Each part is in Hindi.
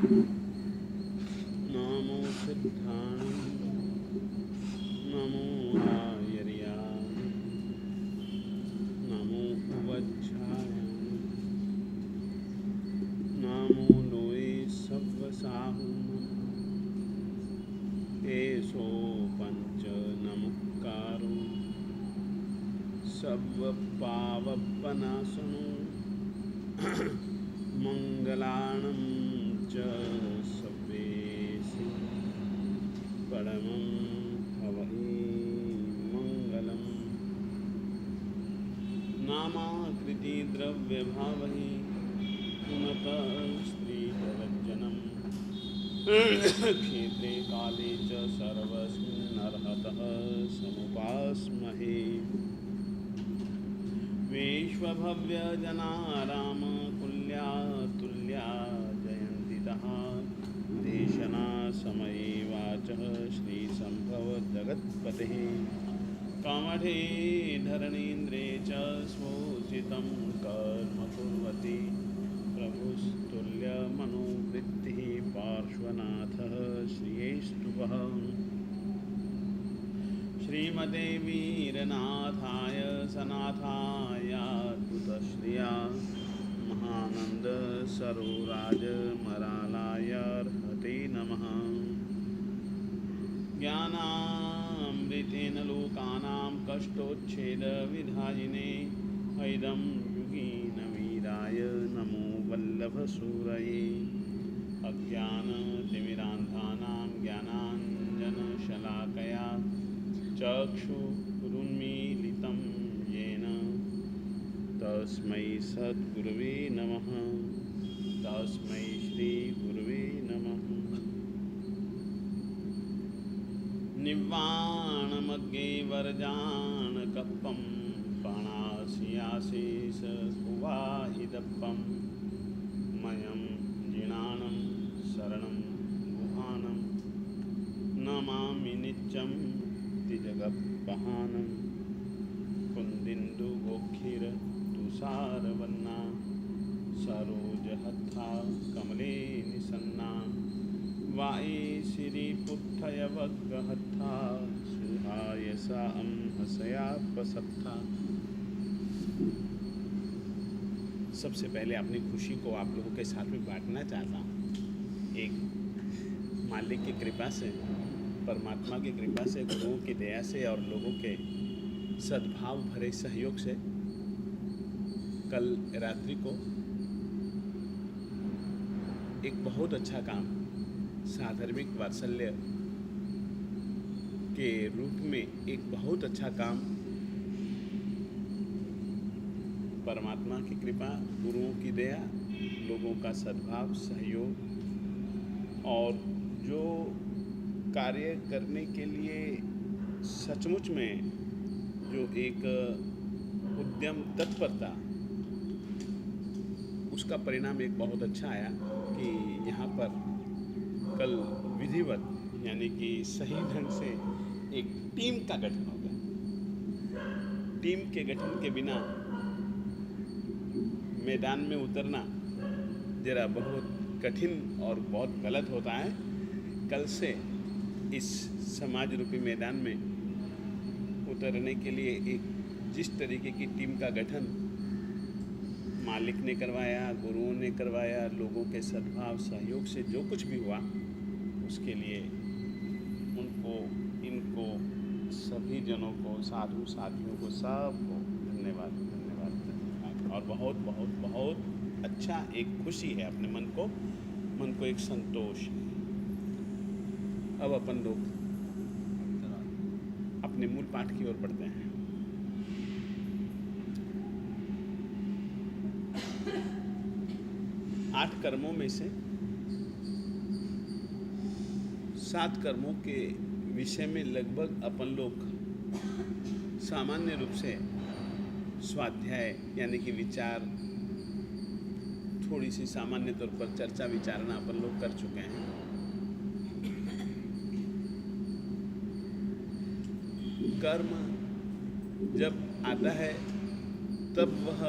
नमो सिद्धाणं नमो आयर्याय नमो उवज्झायाय नमो लोये सव्वसाहुं एषो पञ्च नमस्कारो सव्वपावपनाशनो मङ्गलानं च सव्वेषु परमं हवै मङ्गलम् नामाकृति द्रव्यभावहि पुनतः स्त्रीजगज्जनम् क्षेत्रे काले च सर्वस्मिन्नर्हतः समुपास्महे विश्वभव्यजनारामकुल्या तुल्या जयन्तितः देशना समये वाचः श्रीसम्भवजगत्पतेः कामढे धरणीन्द्रे च स्वोचितं कर्म कुर्वति प्रभुस्तुल्यमनोवृत्तिः पार्श्वनाथः श्रियेष्टुभः श्रीमते वीरनाथाय सनाथाय अद्भुतश्रिया महानंद सरोराज मरालाय अर्हते नमः ज्ञानामृतेन लोकानां कष्टोच्छेदविधायिने हैदं युगीनवीराय नमो वल्लभसूरये अज्ञानतिमिरान्धानां ज्ञानाञ्जनशलाकया चक्षुरुन्मीलितं येन तस्मै सद्गुरुवे नमः तस्मै श्रीगुरुवे नमः निव्वाणमग्गे वरजानकप्पं पाणास्याशेषकुवाहिदप्पं मयं जिनानं शरणं गुहानं नमामि नित्यं जगत्पहानं कुन्दिन्दुगोक्षीरतुषारवन्ना सरोजहत्था कमले निसन्ना वायीशिरीपुत्थयवग्गहत्था सुहायसा हसयापसत्था। सबसे पहले अपनी खुशी को आप लोगों के साथ में बांटना चाहता हूँ। एक मालिक की कृपा से, परमात्मा की कृपा से, गुरुओं की दया से और लोगों के सद्भाव भरे सहयोग से कल रात्रि को एक बहुत अच्छा काम साधर्मिक वात्सल्य के रूप में एक बहुत अच्छा काम परमात्मा की कृपा, गुरुओं की दया, लोगों का सद्भाव सहयोग और जो कार्य करने के लिए सचमुच में जो एक उद्यम तत्परता, उसका परिणाम एक बहुत अच्छा आया कि यहाँ पर कल विधिवत यानी कि सही ढंग से एक टीम का गठन हो गया। टीम के गठन के बिना मैदान में उतरना जरा बहुत कठिन और बहुत गलत होता है। कल से इस समाज रूपी मैदान में उतरने के लिए एक जिस तरीके की टीम का गठन मालिक ने करवाया, गुरुओं ने करवाया, लोगों के सद्भाव सहयोग से जो कुछ भी हुआ, उसके लिए उनको, इनको, सभी जनों को, साधु साथियों को, सबको धन्यवाद धन्यवाद धन्यवाद। और बहुत बहुत बहुत अच्छा एक खुशी है, अपने मन को एक संतोष। अब अपन लोग अपने मूल पाठ की ओर बढ़ते हैं। आठ कर्मों में से 7 कर्मों के विषय में लगभग अपन लोग सामान्य रूप से स्वाध्याय यानी कि विचार, थोड़ी सी सामान्य तौर पर चर्चा विचारणा अपन लोग कर चुके हैं। कर्म जब आता है तब वह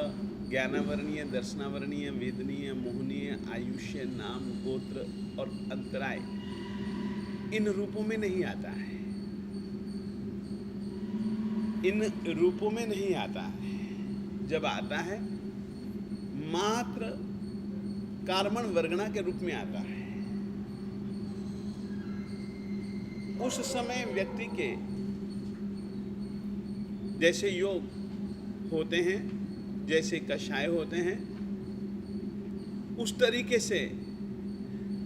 ज्ञानावरणीय, दर्शनावरणीय, वेदनीय, मोहनीय, आयुष्य, नाम, गोत्र और अंतराय इन रूपों में नहीं आता है। इन रूपों में नहीं आता है। जब आता है मात्र कर्मण वर्गणा के रूप में आता है। उस समय व्यक्ति के जैसे योग होते हैं, जैसे कषाय होते हैं, उस तरीके से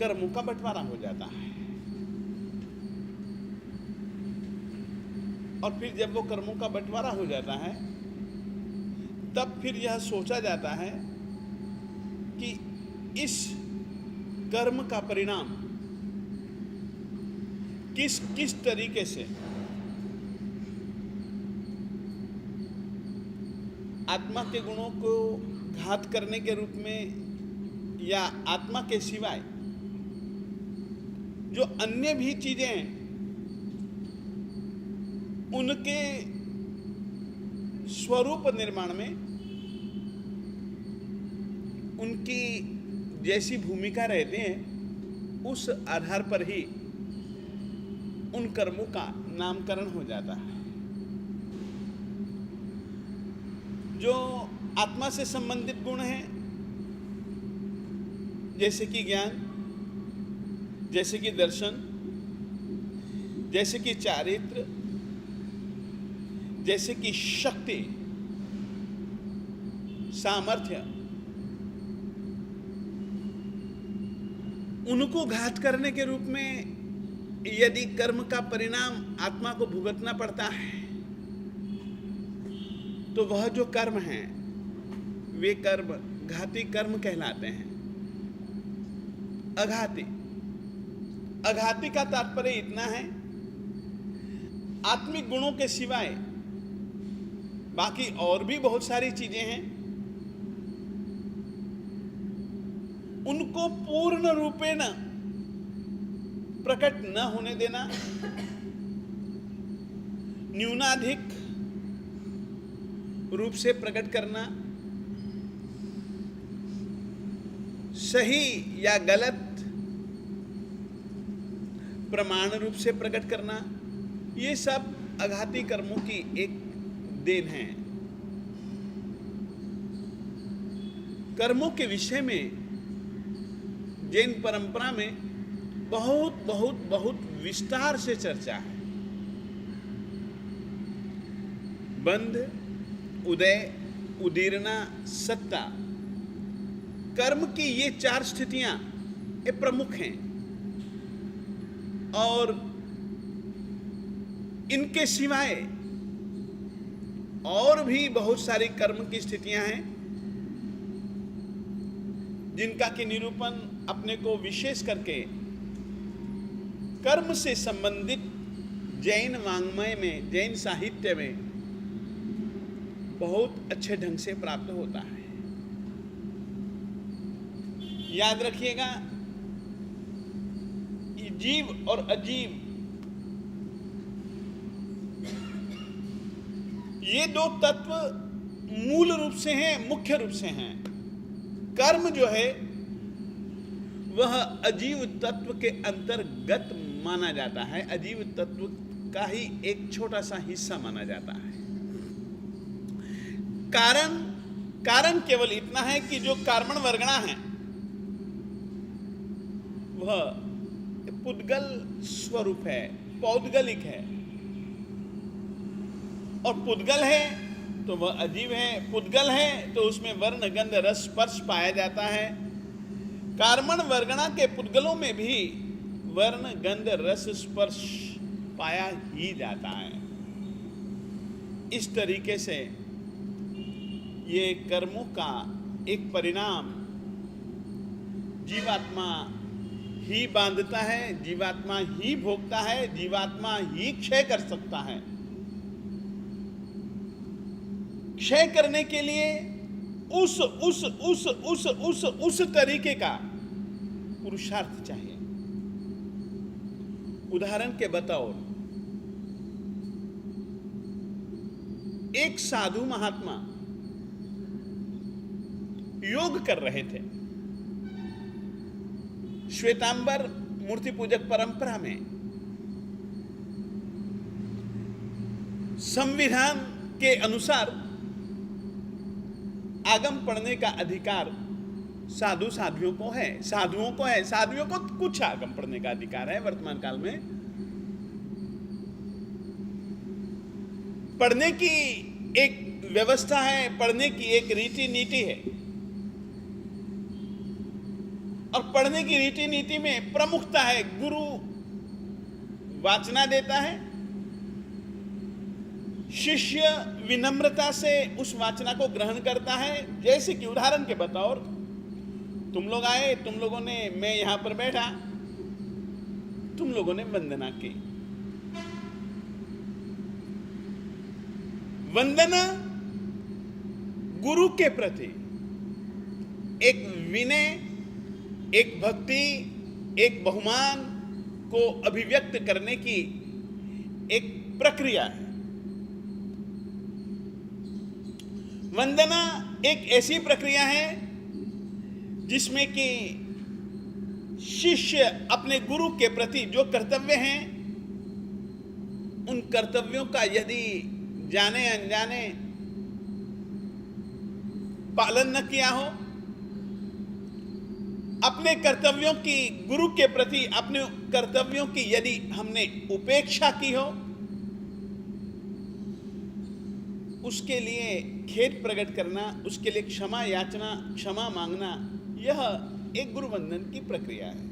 कर्मों का बंटवारा हो जाता है। और फिर जब वो कर्मों का बंटवारा हो जाता है, तब फिर यह सोचा जाता है कि इस कर्म का परिणाम किस किस तरीके से आत्मा के गुणों को घात करने के रूप में या आत्मा के सिवाय जो अन्य भी चीजें हैं उनके स्वरूप निर्माण में उनकी जैसी भूमिका रहती है, उस आधार पर ही उन कर्मों का नामकरण हो जाता है। जो आत्मा से संबंधित गुण हैं, जैसे कि ज्ञान, जैसे कि दर्शन, जैसे कि चारित्र, जैसे कि शक्ति, सामर्थ्य, उनको घात करने के रूप में यदि कर्म का परिणाम आत्मा को भुगतना पड़ता है, तो वह जो कर्म हैं वे कर्म घाती कर्म कहलाते हैं। अघाती, अघाती का तात्पर्य इतना है, आत्मिक गुणों के सिवाय बाकी और भी बहुत सारी चीजें हैं, उनको पूर्ण रूपेण प्रकट न होने देना, न्यूनाधिक रूप से प्रकट करना, सही या गलत प्रमाण रूप से प्रकट करना, ये सब अघाती कर्मों की एक देन है। कर्मों के विषय में जैन परंपरा में बहुत बहुत बहुत विस्तार से चर्चा है। बंध, उदय, उदीरना, सत्ता, कर्म की ये चार स्थितियां ये प्रमुख हैं और इनके सिवाय और भी बहुत सारी कर्म की स्थितियां हैं जिनका कि निरूपण अपने को विशेष करके कर्म से संबंधित जैन वाङ्मय में, जैन साहित्य में बहुत अच्छे ढंग से प्राप्त होता है। याद रखिएगा, जीव और अजीव ये दो तत्व मूल रूप से हैं, मुख्य रूप से हैं। कर्म जो है वह अजीव तत्व के अंतर्गत माना जाता है, अजीव तत्व का ही एक छोटा सा हिस्सा माना जाता है। कारण केवल इतना है कि जो कर्मण वर्गणा है वह पुद्गल स्वरूप है, पौद्गलिक है, और पुद्गल है तो वह अजीव है, पुद्गल है तो उसमें वर्ण, गंध, रस, स्पर्श पाया जाता है। कर्मण वर्गणा के पुद्गलों में भी वर्ण, गंध, रस, स्पर्श पाया ही जाता है। इस तरीके से ये कर्मों का एक परिणाम जीवात्मा ही बांधता है, जीवात्मा ही भोगता है, जीवात्मा ही क्षय कर सकता है। क्षय करने के लिए उस तरीके का पुरुषार्थ चाहिए। उदाहरण के बतौर एक साधु महात्मा योग कर रहे थे। श्वेतांबर मूर्ति पूजक परंपरा में संविधान के अनुसार आगम पढ़ने का अधिकार साधु साध्वियों को है, साधुओं को है। साध्वियों को कुछ आगम पढ़ने का अधिकार है। वर्तमान काल में पढ़ने की एक व्यवस्था है, पढ़ने की एक रीति नीति है, और पढ़ने की रीति नीति में प्रमुखता है गुरु वाचना देता है, शिष्य विनम्रता से उस वाचना को ग्रहण करता है। जैसे कि उदाहरण के बतौर तुम लोग आए, तुम लोगों ने, मैं यहां पर बैठा, तुम लोगों ने वंदना की। वंदना गुरु के प्रति एक विनय, एक भक्ति, एक बहुमान को अभिव्यक्त करने की एक प्रक्रिया है। वंदना एक ऐसी प्रक्रिया है जिसमें कि शिष्य अपने गुरु के प्रति जो कर्तव्य हैं, उन कर्तव्यों का यदि जाने अनजाने पालन न किया हो, अपने कर्तव्यों की, गुरु के प्रति अपने कर्तव्यों की यदि हमने उपेक्षा की हो, उसके लिए खेद प्रकट करना, उसके लिए क्षमा याचना, क्षमा मांगना, यह एक गुरु वंदन की प्रक्रिया है।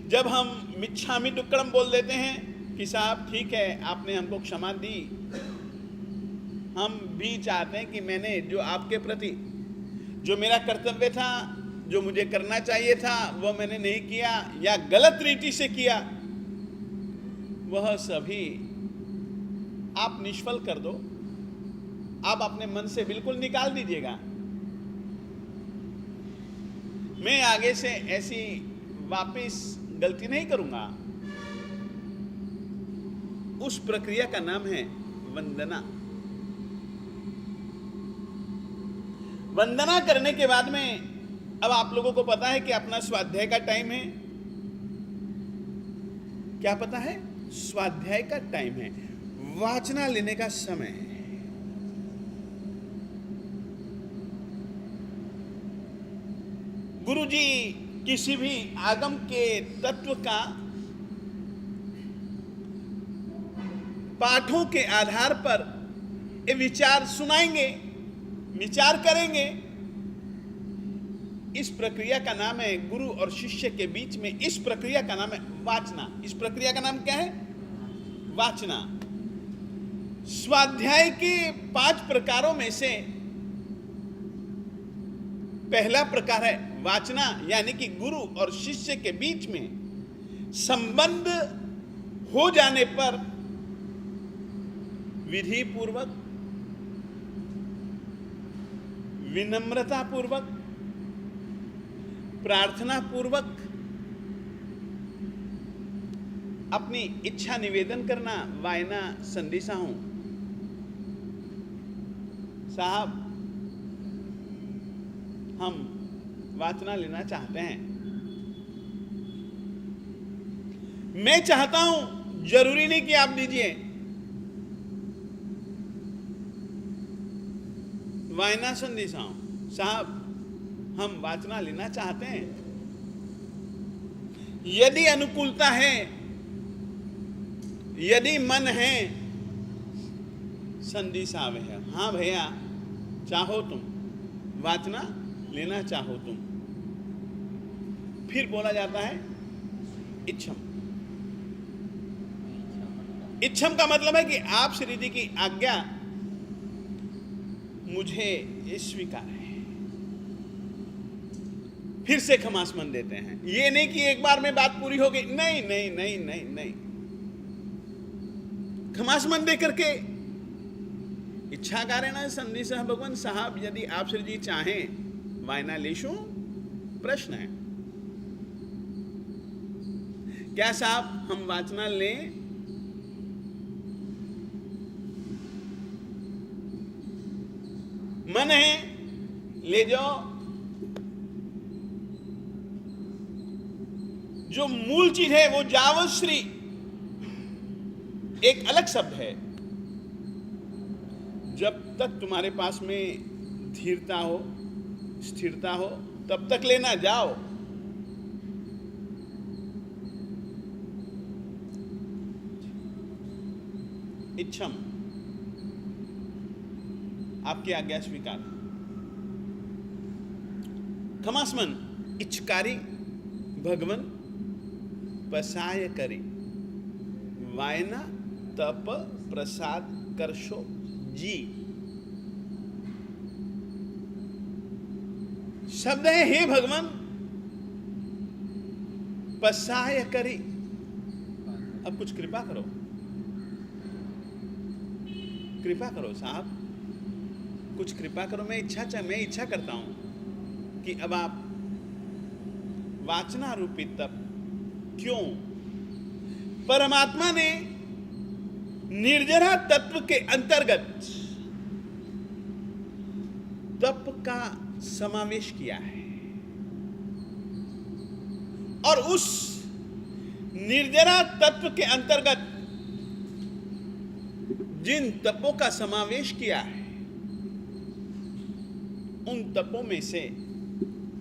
जब हम मिच्छामि दुक्कड़म बोल देते हैं कि साहब ठीक है, आपने हमको क्षमा दी, हम भी चाहते हैं कि मैंने जो आपके प्रति, जो मेरा कर्तव्य था, जो मुझे करना चाहिए था, वह मैंने नहीं किया या गलत रीति से किया, वह सभी आप निष्फल कर दो, आप अपने मन से बिल्कुल निकाल दीजिएगा। मैं आगे से ऐसी वापस गलती नहीं करूंगा। उस प्रक्रिया का नाम है वंदना। वंदना करने के बाद में अब आप लोगों को पता है कि अपना स्वाध्याय का टाइम है। क्या पता है? स्वाध्याय का टाइम है, वाचना लेने का समय है। गुरुजी किसी भी आगम के तत्व का पाठों के आधार पर ये विचार सुनाएंगे, विचार करेंगे। इस प्रक्रिया का नाम है, गुरु और शिष्य के बीच में इस प्रक्रिया का नाम है वाचना। इस प्रक्रिया का नाम क्या है? वाचना। स्वाध्याय के 5 प्रकारों में से पहला प्रकार है वाचना, यानी कि गुरु और शिष्य के बीच में संबंध हो जाने पर विधि पूर्वक, विनम्रता पूर्वक, प्रार्थना पूर्वक अपनी इच्छा निवेदन करना। वायना संदेशा हूं साहब, हम वाचना लेना चाहते हैं। मैं चाहता हूं, जरूरी नहीं कि आप दीजिए। वायना संदेशा हूं साहब, हम वाचना लेना चाहते हैं। यदि अनुकूलता है, यदि मन है, संदेशावे है। हाँ भैया, चाहो तुम वाचना लेना चाहो तुम। फिर बोला जाता है इच्छम। इच्छम का मतलब है कि आप श्री जी की आज्ञा मुझे स्वीकार है। फिर से खमासमन देते हैं। ये नहीं कि एक बार में बात पूरी हो गई, नहीं नहीं नहीं नहीं नहीं, खमासमन दे करके इच्छा कारेण संदेश भगवान साहब, यदि आप श्री जी चाहें वायना लेशु। प्रश्न है, क्या साहब हम वाचना लें? मन है, ले जाओ। जो मूल चीज है वो जावश्री एक अलग शब्द है। जब तक तुम्हारे पास में धीरता हो, स्थिरता हो, तब तक लेना जाओ। इच्छम, आपकी आज्ञा स्वीकार। खमास्मन, इच्छकारी भगवन पसाय करी, वायना तप प्रसाद करशो जी। शब्द है हे भगवान पसाय करी। अब कुछ कृपा करो, कृपा करो साहब, कुछ कृपा करो। मैं इच्छा करता हूं कि अब आप वाचना रूपी तप, क्यों परमात्मा ने निर्जरा तत्व के अंतर्गत तप का समावेश किया है, और उस निर्जरा तत्व के अंतर्गत जिन तपों का समावेश किया है, उन तपों में से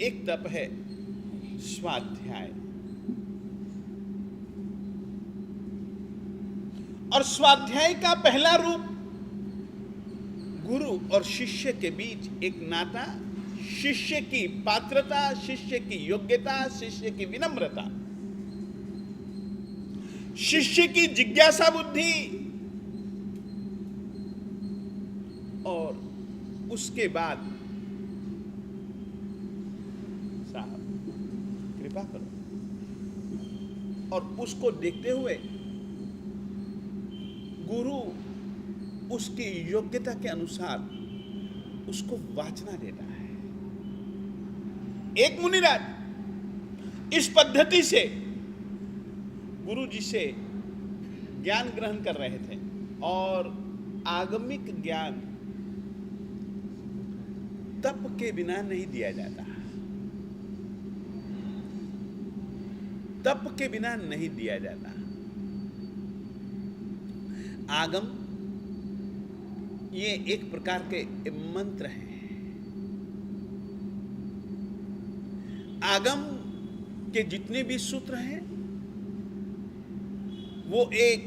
एक तप है स्वाध्याय। और स्वाध्याय का पहला रूप गुरु और शिष्य के बीच एक नाता, शिष्य की पात्रता, शिष्य की योग्यता, शिष्य की विनम्रता, शिष्य की जिज्ञासा बुद्धि, और उसके बाद साहब कृपा करो, और उसको देखते हुए गुरु उसकी योग्यता के अनुसार उसको वाचना देता है। एक मुनिराज इस पद्धति से गुरु जी से ज्ञान ग्रहण कर रहे थे, और आगमिक ज्ञान तप के बिना नहीं दिया जाता, तप के बिना नहीं दिया जाता। आगम ये एक प्रकार के मंत्र हैं। आगम के जितने भी सूत्र हैं वो एक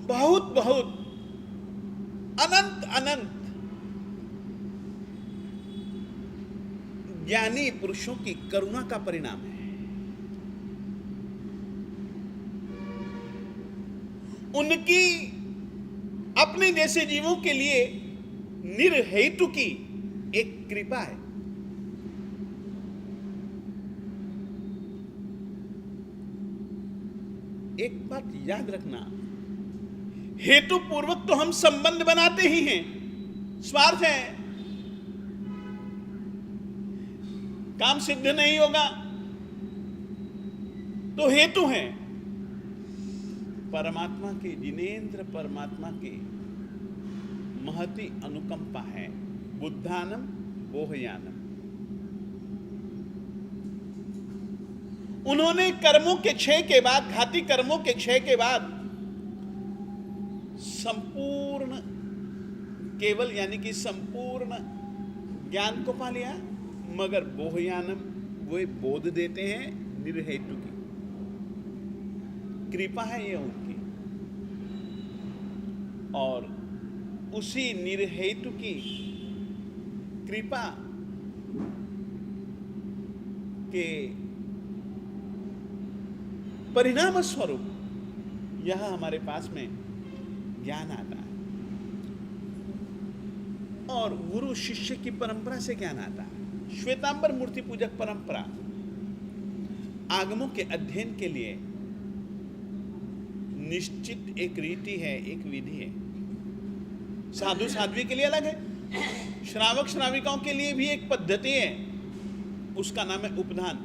बहुत बहुत अनंत अनंत ज्ञानी पुरुषों की करुणा का परिणाम है। उनकी अपने जैसे जीवों के लिए निर्हेतु की एक कृपा है। एक बात याद रखना, हेतु पूर्वक तो हम संबंध बनाते ही हैं, स्वार्थ है, काम सिद्ध नहीं होगा तो हेतु है। परमात्मा की, जिनेन्द्र परमात्मा की महती अनुकंपा है। बुद्धानम बोहयानम, उन्होंने कर्मों के क्षय के बाद, घाती कर्मों के क्षय के बाद संपूर्ण केवल यानी कि संपूर्ण ज्ञान को पा लिया, मगर बोहयानम वो बोध देते हैं निर्हेतु की कृपा है ये उनकी, और उसी निर्हेतु की कृपा के परिणाम स्वरूप यह हमारे पास में ज्ञान आता है, और गुरु शिष्य की परंपरा से ज्ञान आता है। श्वेतांबर मूर्ति पूजक परंपरा आगमों के अध्ययन के लिए निश्चित एक रीति है, एक विधि है। साधु साध्वी के लिए अलग है, श्रावक श्राविकाओं के लिए भी एक पद्धति है, उसका नाम है उपधान।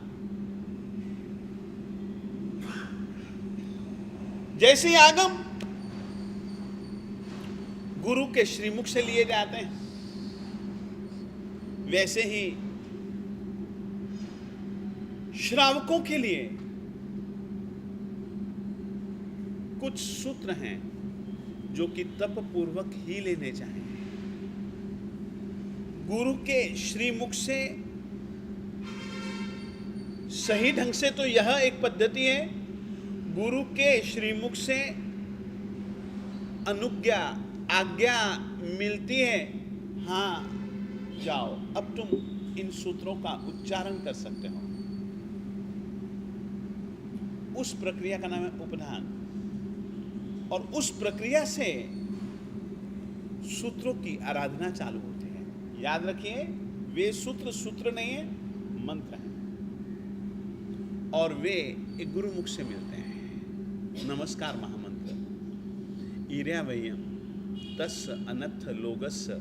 जैसे ही आगम गुरु के श्रीमुख से लिए जाते हैं, वैसे ही श्रावकों के लिए कुछ सूत्र हैं जो कि तप पूर्वक ही लेने चाहिए। गुरु के श्रीमुख से सही ढंग से तो यह एक पद्धति है, गुरु के श्रीमुख से अनुज्ञा आज्ञा मिलती है, हाँ जाओ अब तुम इन सूत्रों का उच्चारण कर सकते हो, उस प्रक्रिया का नाम है उपधान। और उस प्रक्रिया से सूत्रों की आराधना चालू होती है। याद रखिए, वे सूत्र नहीं है, मंत्र है, और वे एक गुरुमुख से मिलते हैं। नमस्कार महामंत्र, ईर्यावयम तस्य अनथ लोगस्य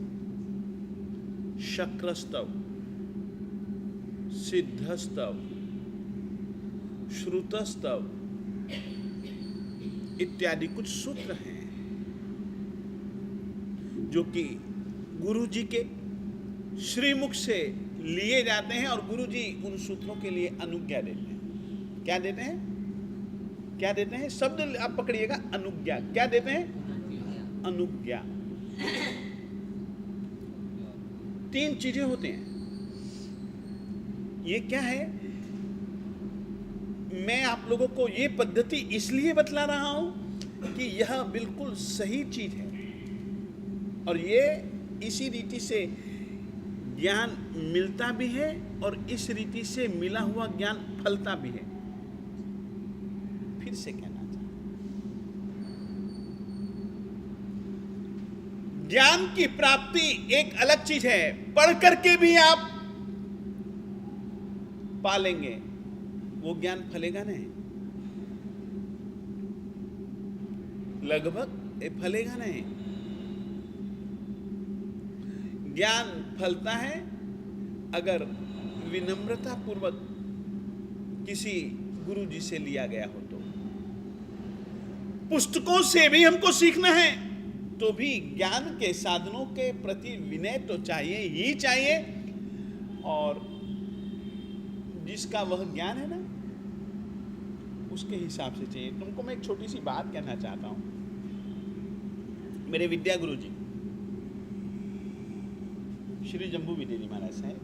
शक्रस्तव सिद्धस्तव श्रुतस्तव इत्यादि कुछ सूत्र हैं जो कि गुरु जी के श्रीमुख से लिए जाते हैं, और गुरु जी उन सूत्रों के लिए अनुज्ञा देते हैं। क्या देते हैं? क्या देते हैं? शब्द आप पकड़िएगा, अनुज्ञा। क्या देते हैं? अनुज्ञा। 3 चीजें होते हैं। ये क्या है? मैं आप लोगों को ये पद्धति इसलिए बतला रहा हूं कि यह बिल्कुल सही चीज है, और ये इसी रीति से ज्ञान मिलता भी है, और इस रीति से मिला हुआ ज्ञान फलता भी है। फिर से कहना चाहता, ज्ञान की प्राप्ति एक अलग चीज है, पढ़ करके भी आप पालेंगे, वो ज्ञान फलेगा नहीं, लगभग फलेगा नहीं। ज्ञान फलता है अगर विनम्रता पूर्वक किसी गुरु जी से लिया गया हो तो। पुस्तकों से भी हमको सीखना है तो भी ज्ञान के साधनों के प्रति विनय तो चाहिए ही चाहिए, और जिसका वह ज्ञान है ना, उसके हिसाब से चाहिए। तुमको मैं एक छोटी सी बात कहना चाहता हूं। मेरे विद्या गुरु जी श्री जम्बू विदेरी महाराज साहब,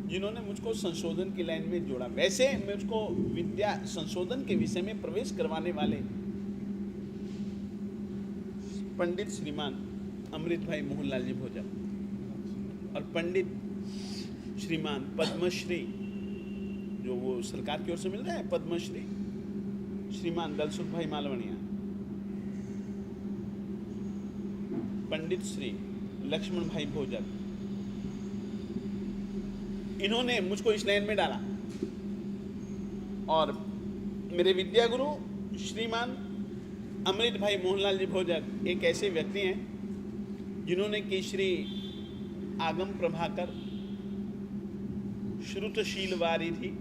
जिन्होंने मुझको संशोधन की लाइन में जोड़ा। वैसे मुझको विद्या संशोधन के विषय में प्रवेश करवाने वाले पंडित श्रीमान अमृत भाई मोहनलाल जी भोजन और पंडित श्रीमान पद्मश्री, जो वो सरकार की ओर से मिल रहा है, पद्मश्री श्रीमान दलसुख भाई मालवणिया, पंडित श्री लक्ष्मण भाई भोजन, इन्होंने मुझको इस लाइन में डाला। और मेरे विद्या गुरु श्रीमान अमृत भाई मोहनलाल जी भोजक एक ऐसे व्यक्ति हैं जिन्होंने कि श्री आगम प्रभाकर, श्रुतशील वारिधि,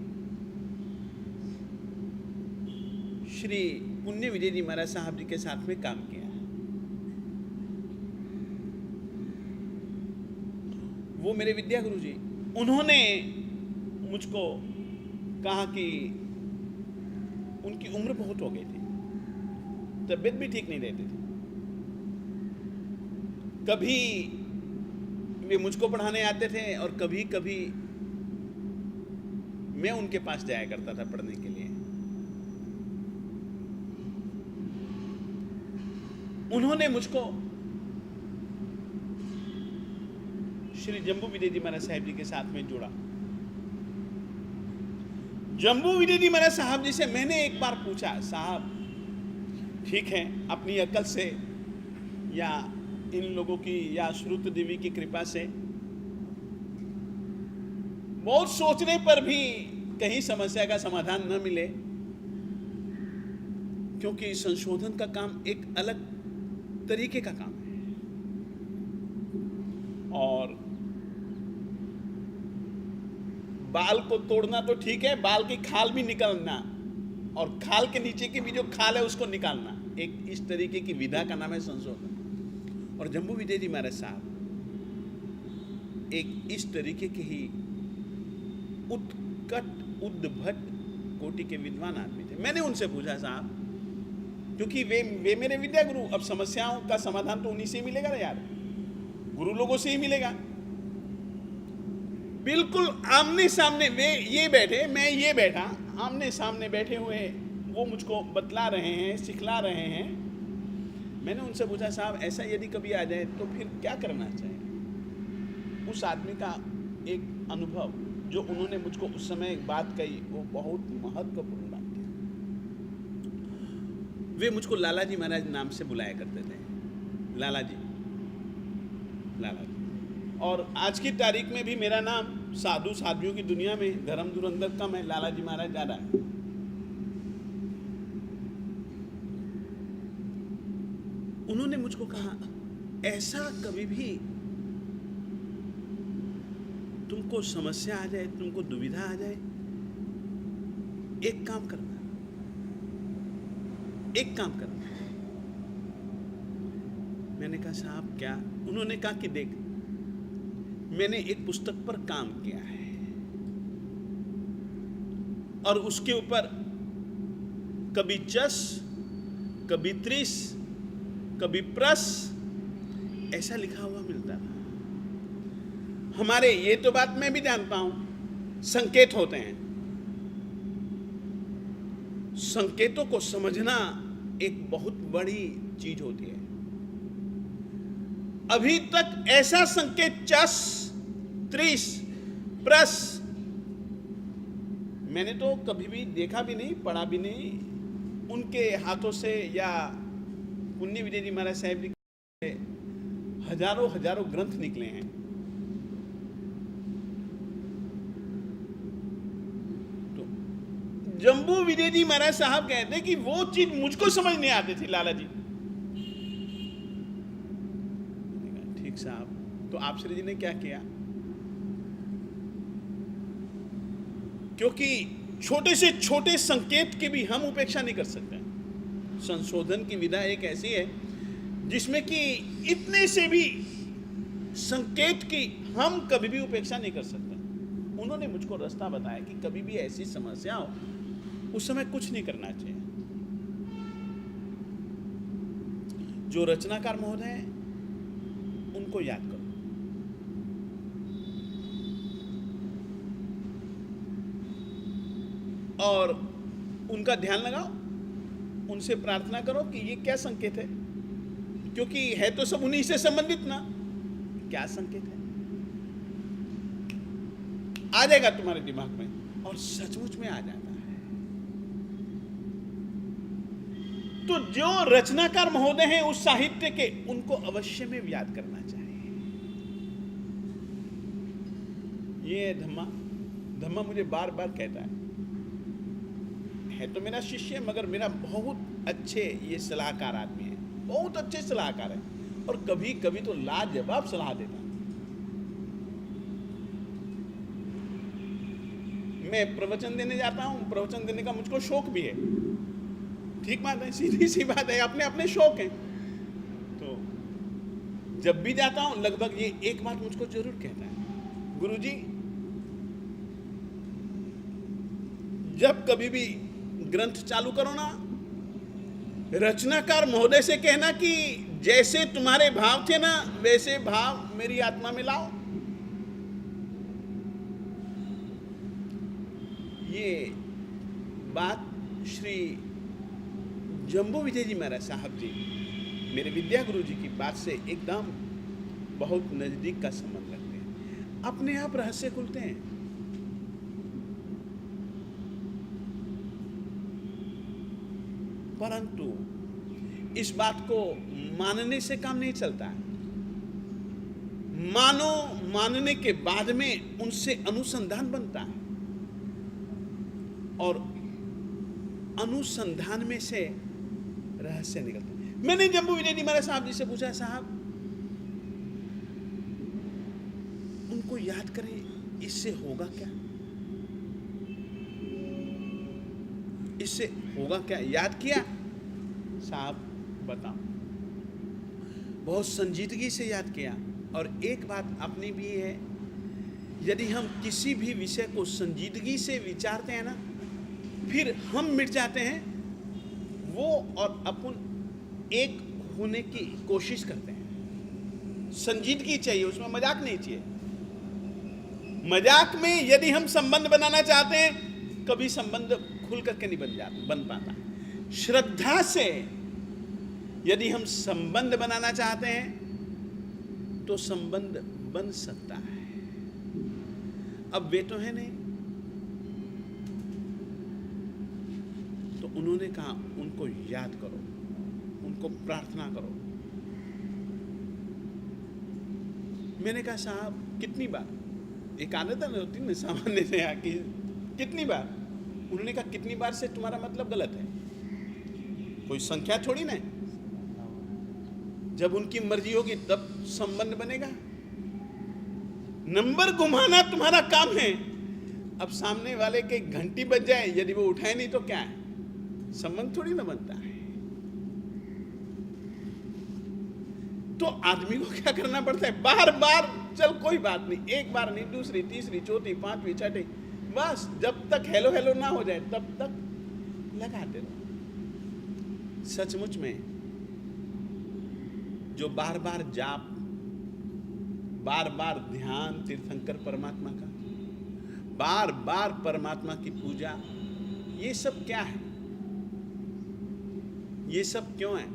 श्री पुण्य विजय जी महाराज साहब जी के साथ में काम किया है। वो मेरे विद्या गुरु जी, उन्होंने मुझको कहा कि उनकी उम्र बहुत हो गई थी, तबीयत भी ठीक नहीं रहती थी। कभी वे मुझको पढ़ाने आते थे और कभी कभी मैं उनके पास जाया करता था पढ़ने के लिए। उन्होंने मुझको श्री जम्बू विजय जी महाराज साहब जी के साथ में जोड़ा। जम्बू विजय जी महाराज साहब जी से मैंने एक बार पूछा, साहब ठीक है, अपनी अकल से या इन लोगों की या श्रुत देवी की कृपा से बहुत सोचने पर भी कहीं समस्या का समाधान न मिले, क्योंकि संशोधन का काम एक अलग तरीके का काम है। और बाल को तोड़ना तो ठीक है, बाल की खाल भी निकालना और खाल के नीचे की भी जो खाल है उसको निकालना, एक इस तरीके की विधा का नाम है संशोधन। और जम्बू विजय जी महाराज साहब एक इस तरीके के ही उत्कट उद्भट कोटि के विद्वान आदमी थे। मैंने उनसे पूछा, साहब, क्योंकि वे मेरे विद्या गुरु, अब समस्याओं का समाधान तो उन्हीं से ही मिलेगा ना यार, गुरु लोगों से ही मिलेगा। बिल्कुल आमने सामने वे ये बैठे, मैं ये बैठा, आमने सामने बैठे हुए वो मुझको बतला रहे हैं, सिखला रहे हैं। मैंने उनसे पूछा, साहब ऐसा यदि कभी आ जाए तो फिर क्या करना चाहिए? उस आदमी का एक अनुभव जो उन्होंने मुझको उस समय एक बात कही, वो बहुत महत्वपूर्ण बात थी। वे मुझको लाला जी महाराज नाम से बुलाया करते थे, लाला जी, लाला जी। और आज की तारीख में भी मेरा नाम साधु साधियों की दुनिया में धर्म धुरंधर कम है, लाला जी महाराज ज्यादा है। उन्होंने मुझको कहा, ऐसा कभी भी तुमको समस्या आ जाए, तुमको दुविधा आ जाए, एक काम करना, एक काम करना। मैंने कहा, साहब क्या? उन्होंने कहा कि देख, मैंने एक पुस्तक पर काम किया है और उसके ऊपर कभी चस, कभी त्रिस, कभी प्रस ऐसा लिखा हुआ मिलता था। हमारे, ये तो बात मैं भी जानता हूं, संकेत होते हैं। संकेतों को समझना एक बहुत बड़ी चीज होती है। अभी तक ऐसा संकेत चस, त्रिस, प्रस मैंने तो कभी भी देखा भी नहीं, पढ़ा भी नहीं। उनके हाथों से या पुण्य विजय जी महाराज साहब जी के हजारों हजारों ग्रंथ निकले हैं। तो जम्बू विजय जी महाराज साहब कहते कि वो चीज मुझको समझ नहीं आती थी, लाला जी। ठीक साहब, तो आप श्री जी ने क्या किया? क्योंकि छोटे से छोटे संकेत की भी हम उपेक्षा नहीं कर सकते। संशोधन की विधा एक ऐसी है जिसमें कि इतने से भी संकेत की हम कभी भी उपेक्षा नहीं कर सकते। उन्होंने मुझको रास्ता बताया कि कभी भी ऐसी समस्या हो, उस समय कुछ नहीं करना चाहिए। जो रचनाकार महोदय हैं उनको याद करो, और उनका ध्यान लगाओ, उनसे प्रार्थना करो कि ये क्या संकेत है, क्योंकि है तो सब उन्हीं से संबंधित ना। क्या संकेत है आ जाएगा तुम्हारे दिमाग में, और सचमुच में आ जाता है। तो जो रचनाकार महोदय हैं उस साहित्य के, उनको अवश्य में याद करना चाहिए। ये धम्मा, धम्मा मुझे बार बार कहता है तो मेरा शिष्य, मगर मेरा बहुत अच्छे ये सलाहकार आदमी है, बहुत अच्छे सलाहकार है, और कभी कभी तो लाजवाब सलाह देता। मैं प्रवचन देने जाता हूं, प्रवचन देने का मुझको शौक भी है, ठीक बात है, सीधी सी बात है, अपने अपने शौक हैं। तो जब भी जाता हूं लगभग ये एक बात मुझको जरूर कहता है, गुरुजी जब कभी भी ग्रंथ चालू करो ना, रचनाकार महोदय से कहना कि जैसे तुम्हारे भाव थे ना, वैसे भाव मेरी आत्मा में लाओ। ये बात श्री जम्बू विजय जी महाराज साहब जी, मेरे विद्या गुरु जी की बात से एकदम बहुत नजदीक का संबंध रखते हैं। अपने आप रहस्य खुलते हैं। परंतु इस बात को मानने से काम नहीं चलता है। मानो, मानने के बाद में उनसे अनुसंधान बनता है, और अनुसंधान में से रहस्य निकलता है। मैंने जम्बू विजय जी महाराज साहब जी से पूछा, साहब उनको याद करें, इससे होगा क्या? इससे होगा क्या? याद किया? साहब बताओ। बहुत संजीदगी से याद किया, और एक बात अपनी भी है, यदि हम किसी भी विषय को संजीदगी से विचारते हैं ना, फिर हम मिट जाते हैं, वो और अपन एक होने की कोशिश करते हैं। संजीदगी चाहिए, उसमें मजाक नहीं चाहिए। मजाक में यदि हम संबंध बनाना चाहते हैं, कभी संबंध खुल करके नहीं बन पाता। श्रद्धा से यदि हम संबंध बनाना चाहते हैं तो संबंध बन सकता है। अब वे तो है नहीं, तो उन्होंने कहा उनको याद करो, उनको प्रार्थना करो। मैंने कहा साहब कितनी बार, एक आदत होती है ना सामान्य से आके, कितनी बार? उन्होंने कहा कितनी बार से तुम्हारा मतलब गलत है, कोई संख्या थोड़ी ना, जब उनकी मर्जी होगी तब संबंध बनेगा। नंबर घुमाना तुम्हारा काम है। अब सामने वाले के घंटी बज जाए, यदि वो उठाए नहीं तो क्या है, संबंध थोड़ी ना बनता है। तो आदमी को क्या करना पड़ता है, बार बार, चल कोई बात नहीं, एक बार नहीं, दूसरी, तीसरी, चौथी, पांचवी, छठी, बस जब तक हेलो हेलो ना हो जाए तब तक लगाते रहो। सचमुच में जो बार बार जाप, बार बार ध्यान तीर्थंकर परमात्मा का, बार बार परमात्मा की पूजा, ये सब क्या है, ये सब क्यों है?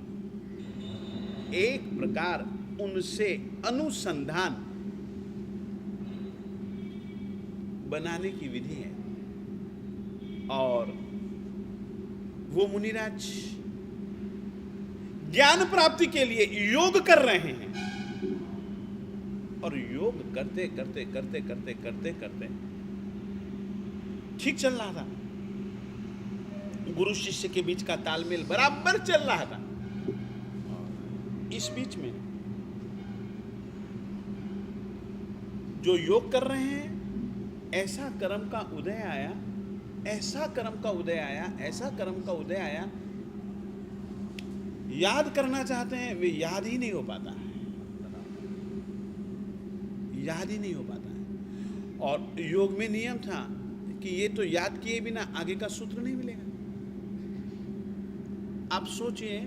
एक प्रकार उनसे अनुसंधान बनाने की विधि है। और वो मुनिराज ज्ञान प्राप्ति के लिए योग कर रहे हैं, और योग करते करते करते करते करते करते ठीक चल रहा था, गुरु शिष्य के बीच का तालमेल बराबर चल रहा था। इस बीच में जो योग कर रहे हैं, ऐसा कर्म का उदय आया, ऐसा कर्म का उदय आया, ऐसा कर्म का उदय आया, याद करना चाहते हैं वे याद ही नहीं हो पाता है, याद ही नहीं हो पाता है। और योग में नियम था कि ये तो याद किए बिना आगे का सूत्र नहीं मिलेगा। आप सोचिए,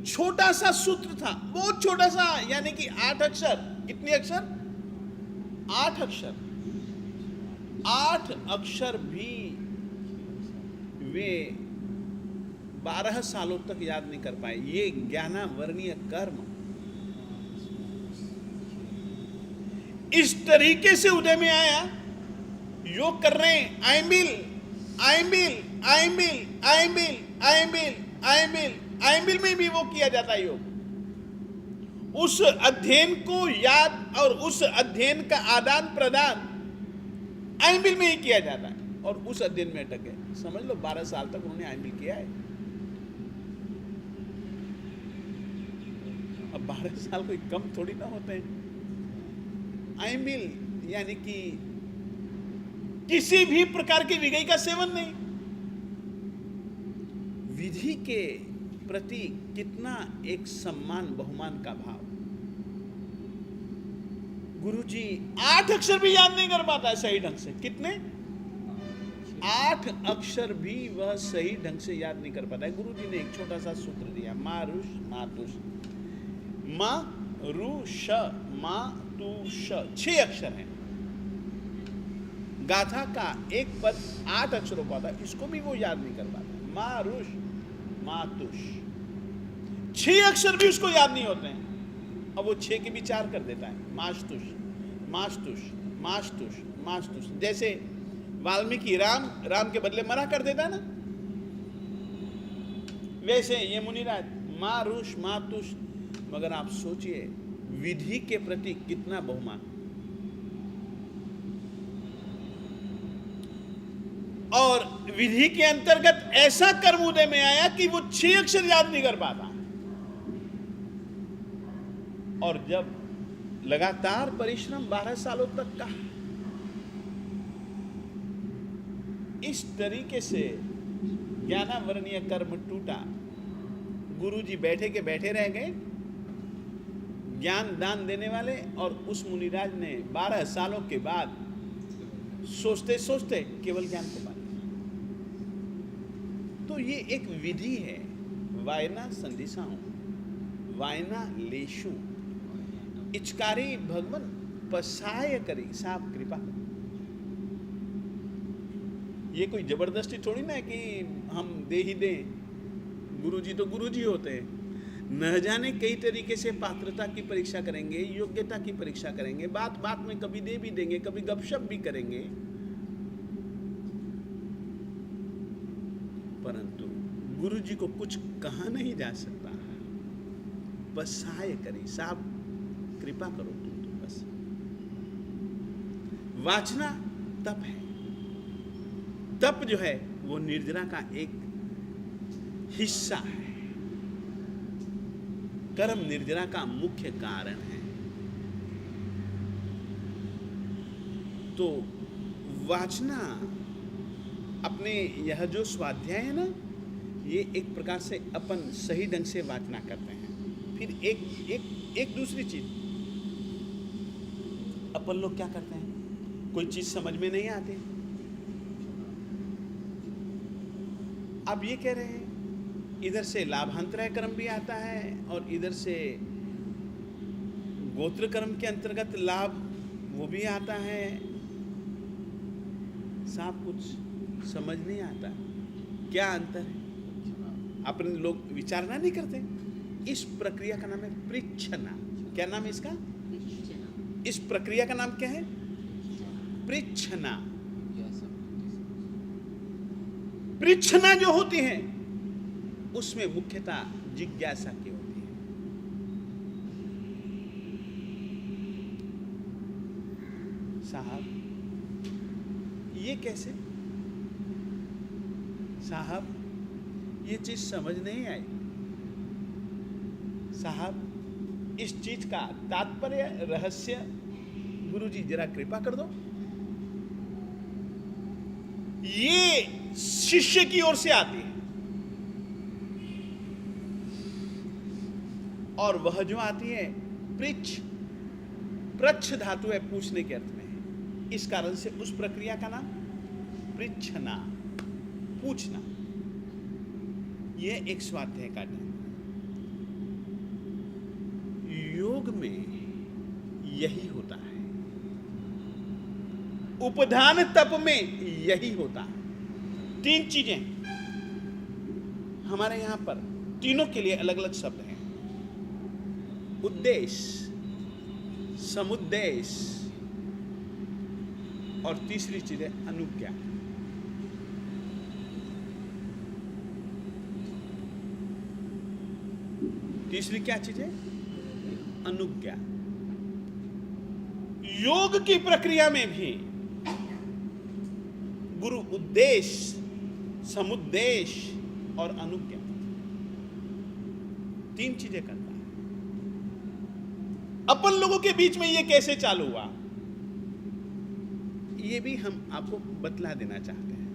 छोटा सा सूत्र था, बहुत छोटा सा, यानी कि 8 अक्षर। कितने अक्षर? 8 अक्षर। 8 अक्षर भी वे 12 सालों तक याद नहीं कर पाए। ये ज्ञानावर्णीय कर्म इस तरीके से उदय में आया। योग कर रहे हैं, आई मिल, आई मिल, आई मिल, आई मिल, आई मिल, आई मिल, आई मिल में भी वो किया जाता है योग। उस अध्ययन को याद और उस अध्ययन का आदान प्रदान आई मिल में ही किया जाता है, और उस अध्ययन में अटक गए। समझ लो 12 साल तक उन्होंने आई मिल किया है। अब 12 साल कोई कम थोड़ी ना होते हैं। आई मिल यानी कि किसी भी प्रकार की विषय का सेवन नहीं, विधि के प्रति कितना एक सम्मान बहुमान का भाव। गुरुजी 8 अक्षर भी याद नहीं कर पाता है सही ढंग से। कितने? 8 अक्षर भी वह सही ढंग से याद नहीं कर पाता है। गुरुजी ने एक छोटा सा सूत्र दिया, मारुष मातुष, मारुष मातुष, 6 अक्षर हैं। गाथा का एक पद 8 अक्षरों का था, इसको भी वो याद नहीं कर पाता। मारुष मातुष, 6 अक्षर भी उसको याद नहीं होते हैं। अब वो 6 के विचार कर देता है, मास्तुष मास्तुष मास्तुष मास्तुष। जैसे वाल्मीकि राम के बदले मरा कर देता है ना, वैसे ये मुनिराज मारुष मातुष। मगर आप सोचिए विधि के प्रति कितना बहुमान। और विधि के अंतर्गत ऐसा कर्म उदय में आया कि वो 6 अक्षर याद नहीं कर पाता। और जब लगातार परिश्रम 12 सालों तक का, इस तरीके से ज्ञानावर्णीय कर्म टूटा। गुरुजी बैठे के बैठे रह गए, ज्ञान दान देने वाले, और उस मुनिराज ने 12 सालों के बाद सोचते सोचते केवल ज्ञान को पा लिया। तो ये एक विधि है, वायना संधिसाऊं वायना लेशु इचकारी भगवन पसाय करी साप कृपा। ये कोई जबरदस्ती थोड़ी ना है कि हम दे ही दें, गुरुजी तो गुरुजी होते हैं। न जाने कई तरीके से पात्रता की परीक्षा करेंगे, योग्यता की परीक्षा करेंगे, बात बात में कभी दे भी देंगे, कभी गपशप भी करेंगे, परंतु गुरुजी को कुछ कहा नहीं जा सकता। बस सहाय करी साहब, कृपा करो तुम तो बस। वाचना तप है। तप जो है वो निर्जरा का एक हिस्सा है। कर्म निर्जरा का मुख्य कारण है। तो वाचना अपने यह जो स्वाध्याय है ना, ये एक प्रकार से अपन सही ढंग से वाचना करते हैं। फिर एक दूसरी चीज, अपन लोग क्या करते हैं, कोई चीज समझ में नहीं आती, अब ये कह रहे हैं इधर से लाभांतराय कर्म भी आता है और इधर से गोत्र कर्म के अंतर्गत लाभ वो भी आता है। साहब कुछ समझ नहीं आता, क्या अंतर है, अपने लोग विचारना नहीं करते। इस प्रक्रिया का नाम है पृच्छना। क्या नाम है इसका? इस प्रक्रिया का नाम क्या है? पृच्छना। पृच्छना जो होती है उसमें मुख्यतः जिज्ञासा की होती है। साहब ये कैसे? साहब ये चीज समझ नहीं आई। साहब इस चीज का तात्पर्य, रहस्य गुरुजी जरा कृपा कर दो। ये शिष्य की ओर से आती है और वह जो आती है पृच्छ धातु है, पूछने के अर्थ में। इस कारण से उस प्रक्रिया का नाम पृच्छना, पूछना। यह एक स्वाध्याय का ढंग। योग में यही होता है, उपधान तप में यही होता है। 3 चीजें हमारे यहां पर, तीनों के लिए अलग अलग शब्द हैं। उद्देश्य, समुद्देश्य और तीसरी चीज है अनुज्ञा। तीसरी क्या चीज है? अनुज्ञा। योग की प्रक्रिया में भी गुरु उद्देश्य, समुद्देश्य और अनुज्ञा, 3 चीजें करता है। अपन लोगों के बीच में ये कैसे चालू हुआ, ये भी हम आपको बतला देना चाहते हैं।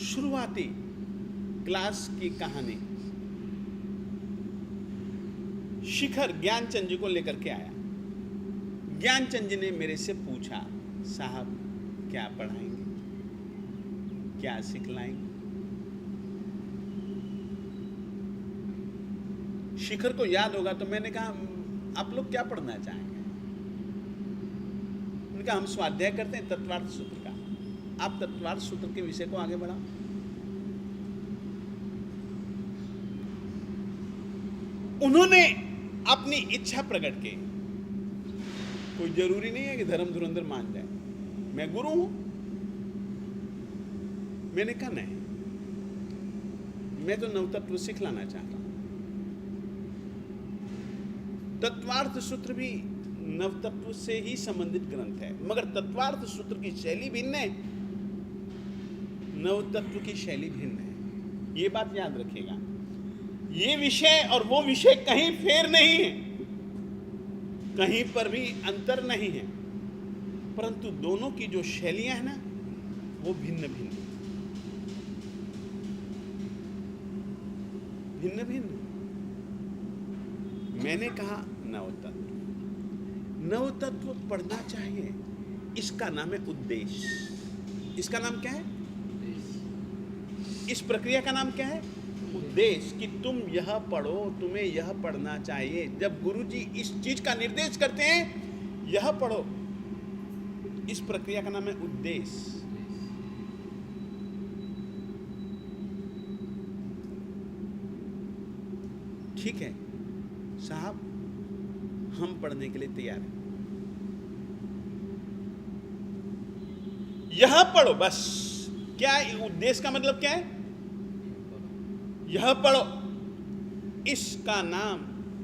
शुरुआती क्लास की कहानी शिखर ज्ञानचंद जी को लेकर के आया। ज्ञानचंद जी ने मेरे से पूछा, साहब क्या पढ़ाएंगे, क्या सिखलाएंगे? शिखर को याद होगा तो मैंने कहा आप लोग क्या पढ़ना चाहेंगे? उन्होंने कहा हम स्वाध्याय करते हैं तत्वार्थ सूत्र का, आप तत्वार्थ सूत्र के विषय को आगे बढ़ाओ। उन्होंने अपनी इच्छा प्रकट की। कोई जरूरी नहीं है कि धर्म धुरंधर मान जाए, मैं गुरु हूं। मैंने कहा नहीं, मैं तो नवतत्व सिखलाना चाहता हूं। तत्वार्थ सूत्र भी नवतत्व से ही संबंधित ग्रंथ है, मगर तत्वार्थ सूत्र की शैली भिन्न है, नवतत्व की शैली भिन्न है। ये बात याद रखिएगा। ये विषय और वो विषय कहीं फेर नहीं है, कहीं पर भी अंतर नहीं है, परंतु दोनों की जो शैलियां हैं ना वो भिन्न भिन्न भिन्न भिन्न। मैंने कहा नवतत्व। नवतत्व पढ़ना चाहिए, इसका नाम है उद्देश्य। इसका नाम क्या है? इस प्रक्रिया का नाम क्या है? उद्देश्य। कि तुम यह पढ़ो, तुम्हें यह पढ़ना चाहिए। जब गुरुजी इस चीज का निर्देश करते हैं, यह पढ़ो, इस प्रक्रिया का नाम है उद्देश्य। ठीक है साहब, हम पढ़ने के लिए तैयार हैं, यह पढ़ो बस। क्या उद्देश्य का मतलब क्या है? यह पढ़ो, इसका नाम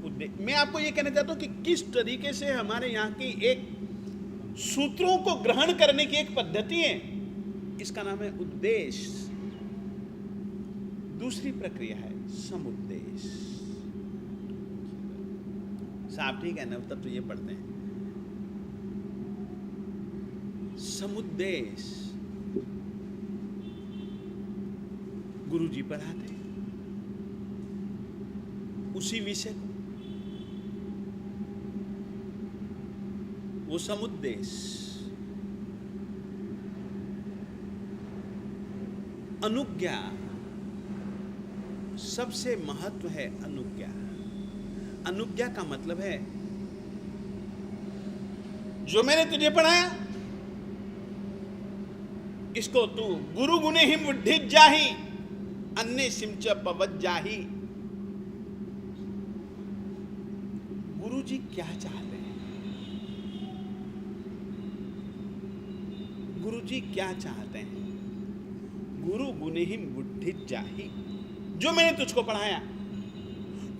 उद्देश्य। मैं आपको यह कहना चाहता हूं कि किस तरीके से हमारे यहां की एक सूत्रों को ग्रहण करने की एक पद्धति है, इसका नाम है उद्देश्य। दूसरी प्रक्रिया है समुद्देश्य। साहब ठीक है, नवतत्व तो ये पढ़ते हैं। समुद्देश्य गुरुजी पढ़ाते हैं उसी विषय को, वो समुद्देश्य। अनुज्ञा, सबसे महत्व है अनुज्ञा। अनुज्ञा का मतलब है जो मैंने तुझे पढ़ाया इसको तू गुरु गुणे ही मुढ़ि जाही अन्य सिमच पवज्जाही। गुरु जी क्या चाहते हैं? गुरु जी क्या चाहते हैं? गुरु गुणे ही मुढ़ि जाही। जो मैंने तुझको पढ़ाया,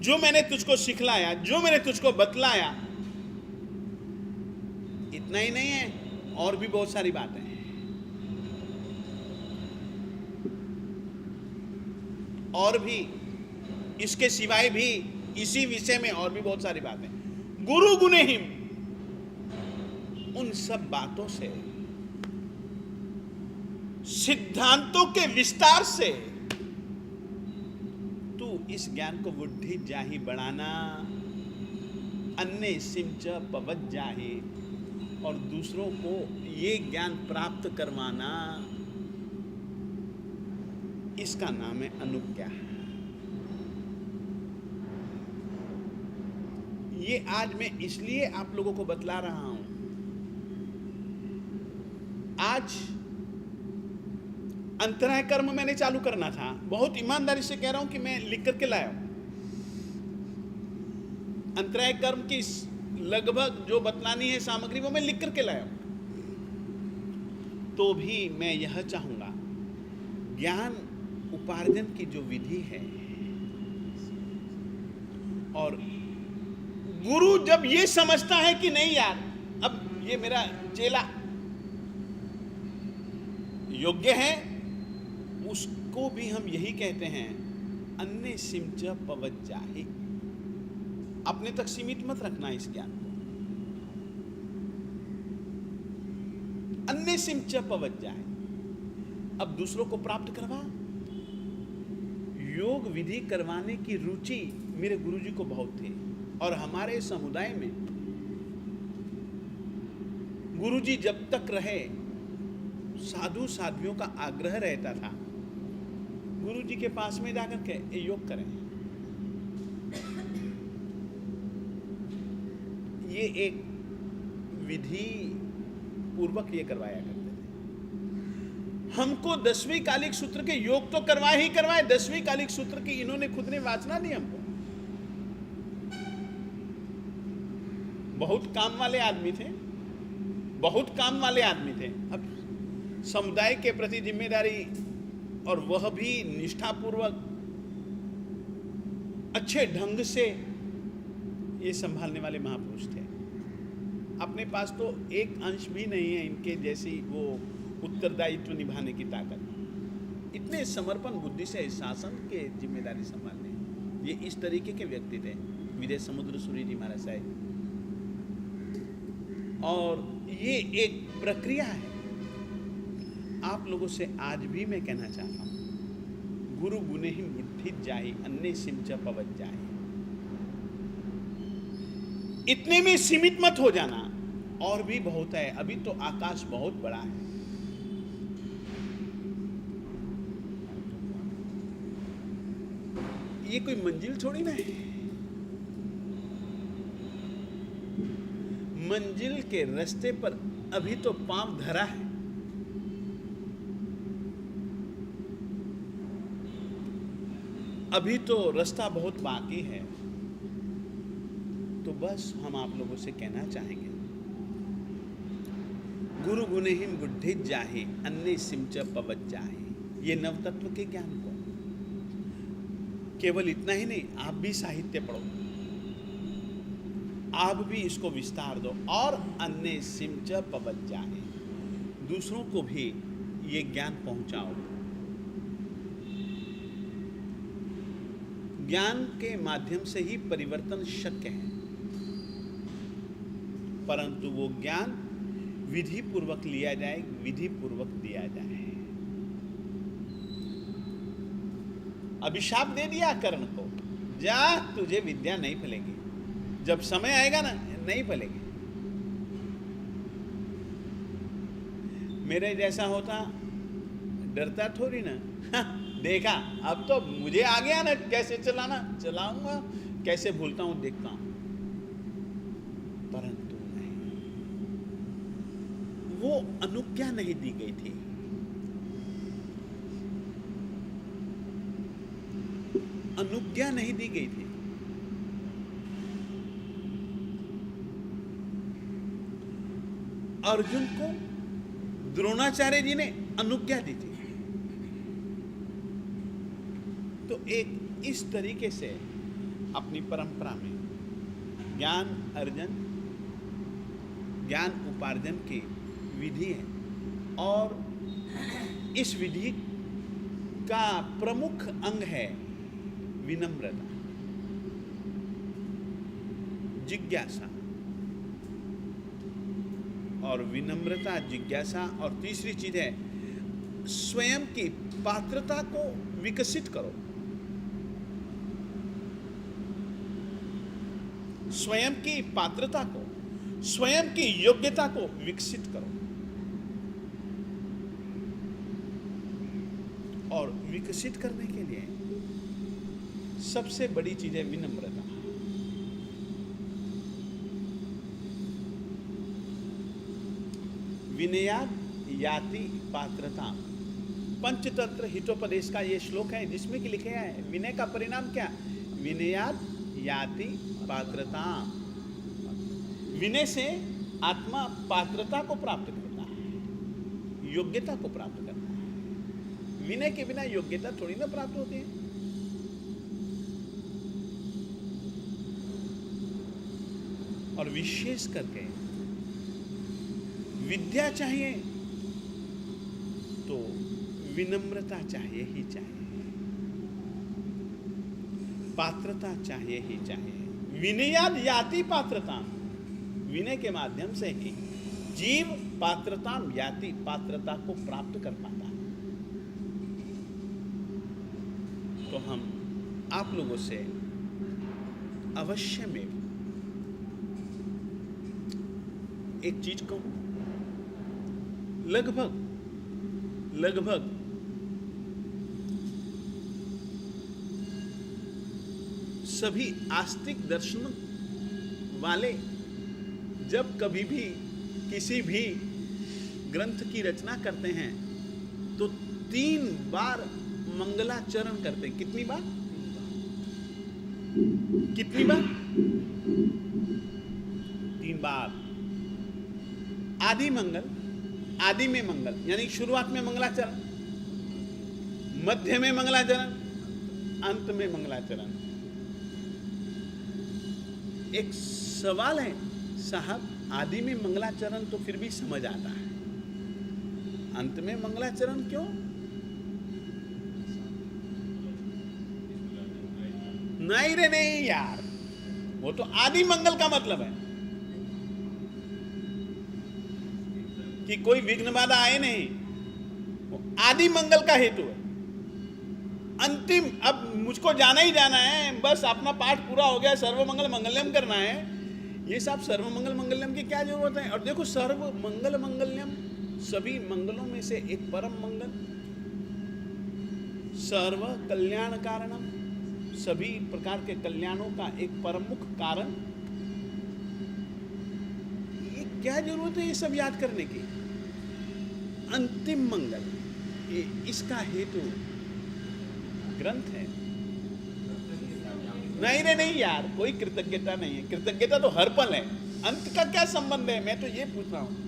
जो मैंने तुझको सिखलाया, जो मैंने तुझको बतलाया, इतना ही नहीं है, और भी बहुत सारी बातें हैं। और भी इसके सिवाय भी इसी विषय में और भी बहुत सारी बातें। गुरु गुणहिम, उन सब बातों से, सिद्धांतों के विस्तार से तू इस ज्ञान को बुद्धि जाही बढ़ाना, अन्य सिमच पवज जाही, और दूसरों को ये ज्ञान प्राप्त करवाना, इसका नाम है अनुज्ञा। ये आज मैं इसलिए आप लोगों को बतला रहा हूं। आज अंतराय कर्म मैंने चालू करना था, बहुत ईमानदारी से कह रहा हूं कि मैं लिख करके लाया हूं। अंतराय कर्म की लगभग जो बतलानी है सामग्री वो मैं लिख करके लाया हूं। तो भी मैं यह चाहूंगा, ज्ञान उपार्जन की जो विधि है, और गुरु जब ये समझता है कि नहीं यार, अब ये मेरा चेला योग्य है, उसको भी हम यही कहते हैं, अन्य सिमच पवज्जाही। अपने तक सीमित मत रखना इस ज्ञान को। अन्य सिमच पवज्जाही, अब दूसरों को प्राप्त करवा। योग विधि करवाने की रुचि मेरे गुरुजी को बहुत थी, और हमारे समुदाय में गुरुजी जब तक रहे, साधु साध्वियों का आग्रह रहता था गुरुजी के पास में जाकर के योग करें। ये एक विधि पूर्वक ये करवाया करते थे। हमको 10वीं कालिक सूत्र के योग तो करवाए ही करवाए, 10वीं कालिक सूत्र की इन्होंने खुद ने वाचना दी हमको। बहुत काम वाले आदमी थे, बहुत काम वाले आदमी थे। अब समुदाय के प्रति जिम्मेदारी, और वह भी निष्ठापूर्वक अच्छे ढंग से ये संभालने वाले महापुरुष थे। अपने पास तो एक अंश भी नहीं है इनके जैसी वो उत्तरदायित्व निभाने की ताकत। इतने समर्पण बुद्धि से शासन के जिम्मेदारी संभालने, ये इस तरीके के व्यक्ति थे विदेश समुद्र सूरी जी महाराज साहब। और ये एक प्रक्रिया है। आप लोगों से आज भी मैं कहना चाहता हूं, गुरु गुणे ही मुठ्ठी जाही अन्य सिमच पवज जाही। इतने में सीमित मत हो जाना, और भी बहुत है, अभी तो आकाश बहुत बड़ा है। ये कोई मंजिल थोड़ी ना है। मंजिल के रास्ते पर अभी तो पांव धरा है। अभी तो रास्ता बहुत बाकी है। तो बस हम आप लोगों से कहना चाहेंगे, गुरु गुणहीन बुद्धि जाहि अन्य सिमच पवत जाहि। ये नव तत्व के ज्ञान को केवल इतना ही नहीं, आप भी साहित्य पढ़ो, आप भी इसको विस्तार दो, और अन्य सिमच पवत जाहि, दूसरों को भी ये ज्ञान पहुंचाओ। ज्ञान के माध्यम से ही परिवर्तन शक्य है, परंतु वो ज्ञान विधि पूर्वक लिया जाए, विधि पूर्वक दिया जाए। अभिशाप दे दिया कर्ण को, जा तुझे विद्या नहीं फलेगी, जब समय आएगा ना नहीं फलेगी। मेरे जैसा होता डरता थोड़ी ना, देखा अब तो मुझे आ गया ना कैसे चलाना, चलाऊंगा, कैसे भूलता हूं देखता हूं। परंतु नहीं, वो अनुज्ञा नहीं दी गई थी। अनुज्ञा नहीं दी गई थी। अर्जुन को द्रोणाचार्य जी ने अनुज्ञा दी थी। तो एक इस तरीके से अपनी परंपरा में ज्ञान अर्जन, ज्ञान उपार्जन की विधि है, और इस विधि का प्रमुख अंग है विनम्रता, जिज्ञासा, और विनम्रता, जिज्ञासा, और तीसरी चीज है स्वयं की पात्रता को विकसित करो। स्वयं की पात्रता को, स्वयं की योग्यता को विकसित करो, और विकसित करने के लिए सबसे बड़ी चीज है विनम्रता। विनयाद याति पात्रता। पंचतंत्र हितोपदेश का ये श्लोक है, जिसमें कि लिखे है विनय का परिणाम क्या, विनयाद याति पात्रता। विनय से आत्मा पात्रता को प्राप्त करता है, योग्यता को प्राप्त करता है। विनय के बिना योग्यता थोड़ी ना प्राप्त होती है। और विशेष करके विद्या चाहिए तो विनम्रता चाहिए ही चाहिए, पात्रता चाहिए ही चाहिए। विनयाद याति पात्रता, विनय के माध्यम से ही जीव पात्रता याति, पात्रता को प्राप्त कर पाता है। तो हम आप लोगों से अवश्य में एक चीज कहूं, लगभग सभी आस्तिक दर्शन वाले जब कभी भी किसी भी ग्रंथ की रचना करते हैं तो 3 बार मंगलाचरण करते हैं। कितनी बार? कितनी बार? 3 बार। आदि मंगल, आदि में मंगल यानी शुरुआत में मंगलाचरण, मध्य में मंगलाचरण, अंत में मंगलाचरण। एक सवाल है साहब, आदि में मंगलाचरण तो फिर भी समझ आता है, अंत में मंगलाचरण क्यों? नहीं रे नहीं यार, वो तो आदि मंगल का मतलब है कि कोई विघ्न बाधा आए नहीं, वो आदि मंगल का हेतु है। अंतिम, अब मुझको जाना ही जाना है, बस अपना पाठ पूरा हो गया, सर्वमंगल मंगलम करना है, ये सब सर्व मंगल मंगल्यम की क्या जरूरत है? और देखो, सर्व मंगल मंगल्यम, सभी मंगलों में से एक परम मंगल, सर्व कल्याण कारणम, सभी प्रकार के कल्याणों का एक प्रमुख कारण। ये क्या जरूरत है ये सब याद करने की? अंतिम मंगल, ये इसका हेतु ग्रंथ है। नहीं रे नहीं यार, कोई कृतज्ञता नहीं है, कृतज्ञता तो हर पल है। अंत का क्या संबंध है? मैं तो ये पूछ रहा हूं।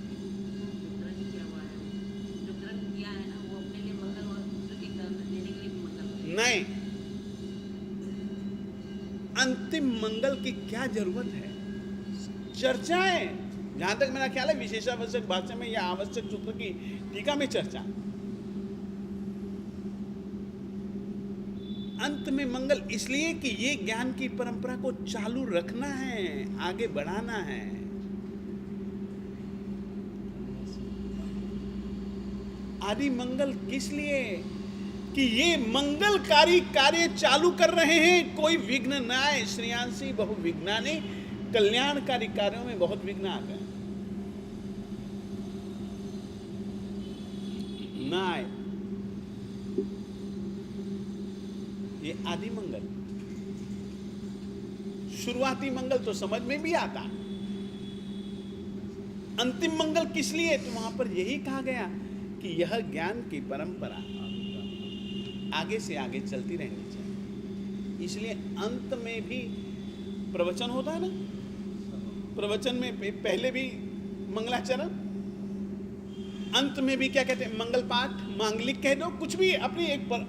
नहीं, अंतिम मंगल की क्या जरूरत है? चर्चाएं, जहां तक मेरा ख्याल है विशेषावश्यक भाष्य में या आवश्यक सूत्र की टीका में चर्चा। अंत में मंगल इसलिए कि ये ज्ञान की परंपरा को चालू रखना है, आगे बढ़ाना है। आदि मंगल किस लिए? कि ये मंगलकारी कार्य चालू कर रहे हैं, कोई विघ्न न आए। श्रेयांसी बहु विघ्नानि, कल्याणकारी कार्यों में बहुत विघ्न आ गए, न आए। ये आदि मंगल, शुरुआती मंगल तो समझ में भी आता। अंतिम मंगल किस लिए? तो वहां पर यही कहा गया कि यह ज्ञान की परंपरा आगे से आगे चलती रहनी चाहिए। इसलिए अंत में भी प्रवचन होता है ना, प्रवचन में पहले भी मंगलाचरण, अंत में भी क्या कहते हैं? मंगल पाठ, मांगलिक कह दो, कुछ भी, अपनी एक पर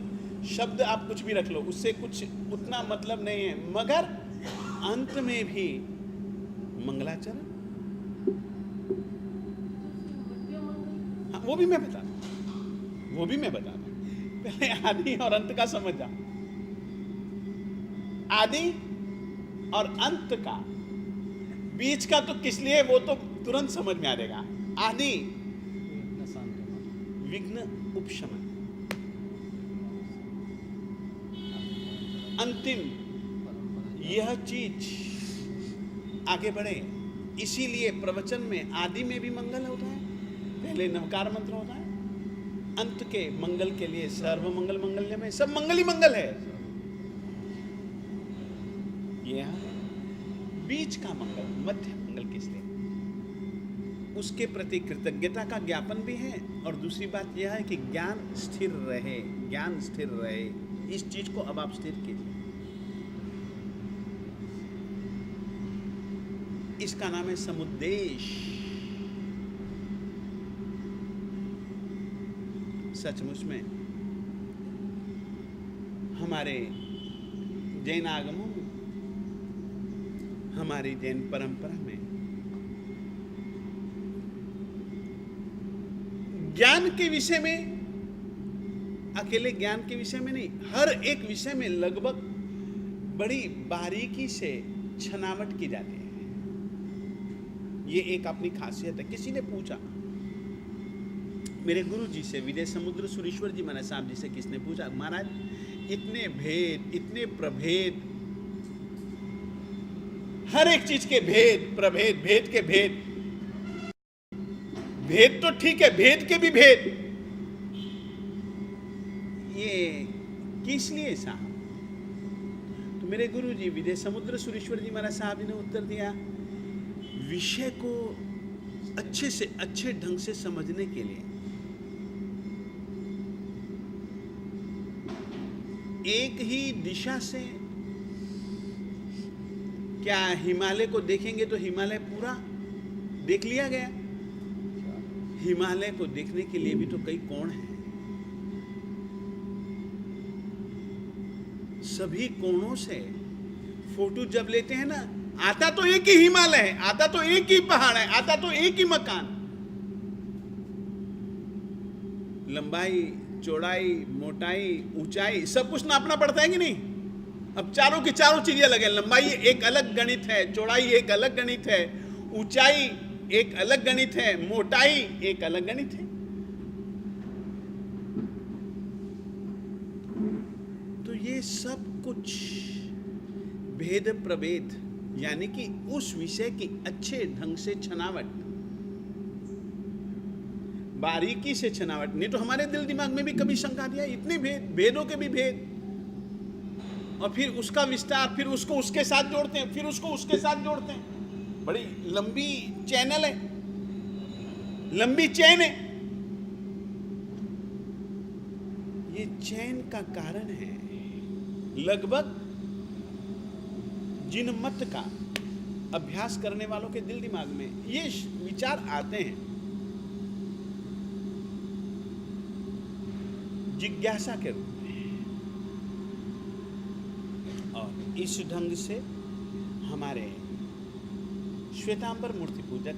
शब्द आप कुछ भी रख लो, उससे कुछ उतना मतलब नहीं है, मगर अंत में भी मंगलाचरण। हाँ, वो भी मैं बता रहा हूं। पहले आदि और अंत का समझ जाओ। आदि और अंत का, बीच का तो किस लिए, वो तो तुरंत समझ में आ जाएगा। आदि विघ्न उपशमन, अंतिम यह चीज आगे बढ़े। इसीलिए प्रवचन में आदि में भी मंगल होता है, पहले नवकार मंत्र होता है, अंत के मंगल के लिए सर्व मंगल मंगल्य में सब मंगल ही मंगल है। ये बीच का मंगल, मध्य मंगल किस लिए? उसके प्रति कृतज्ञता का ज्ञापन भी है, और दूसरी बात यह है कि ज्ञान स्थिर रहे, ज्ञान स्थिर रहे। इस चीज को अब आप स्थिर कीजिए। इसका नाम है समुद्देश। सचमुच में हमारे जैन आगमों में, हमारी जैन परंपरा में ज्ञान के विषय में, अकेले ज्ञान के विषय में नहीं, हर एक विषय में लगभग बड़ी बारीकी से छनावट की जाती है। ये एक अपनी खासियत है। किसी ने पूछा मेरे गुरु जी से, विजय समुद्र सुरेश्वर जी महाराज साहब जी से, किसने पूछा, महाराज इतने भेद, इतने प्रभेद, हर एक चीज के भेद प्रभेद, भेद के भेद, भेद तो ठीक है, भेद के भी भेद, ये किस लिए साहब? तो मेरे गुरु जी विजय समुद्र सुरेश्वर जी महाराज साहब जी ने उत्तर दिया, विषय को अच्छे से अच्छे ढंग से समझने के लिए एक ही दिशा से, क्या हिमालय को देखेंगे तो हिमालय पूरा देख लिया गया? हिमालय को देखने के लिए भी तो कई कोण हैं। सभी कोणों से फोटो जब लेते हैं ना, आता तो एक ही हिमालय है, आता तो एक ही पहाड़ है, आता तो एक ही मकान, लंबाई, चौड़ाई, मोटाई, ऊंचाई सब कुछ नापना पड़ता है कि नहीं? अब चारों की चारों चीजें अलग है। लंबाई एक अलग गणित है, चौड़ाई एक अलग गणित है, ऊंचाई एक अलग गणित है, मोटाई एक अलग गणित है। तो ये सब कुछ भेद प्रभेद यानी कि उस विषय की अच्छे ढंग से छनावट, बारीकी से छनावट। नहीं तो हमारे दिल दिमाग में भी कभी शंका दिया, इतने भेदों के भी भेद, और फिर उसका विस्तार, फिर उसको उसके साथ जोड़ते हैं, फिर उसको उसके साथ जोड़ते हैं। बड़ी लंबी चैनल है, लंबी चैन है। ये चैन का कारण है लगभग जिन मत का अभ्यास करने वालों के दिल दिमाग में ये विचार आते हैं, जिज्ञासा के रूप में। और इस ढंग से हमारे श्वेतांबर मूर्ति पूजक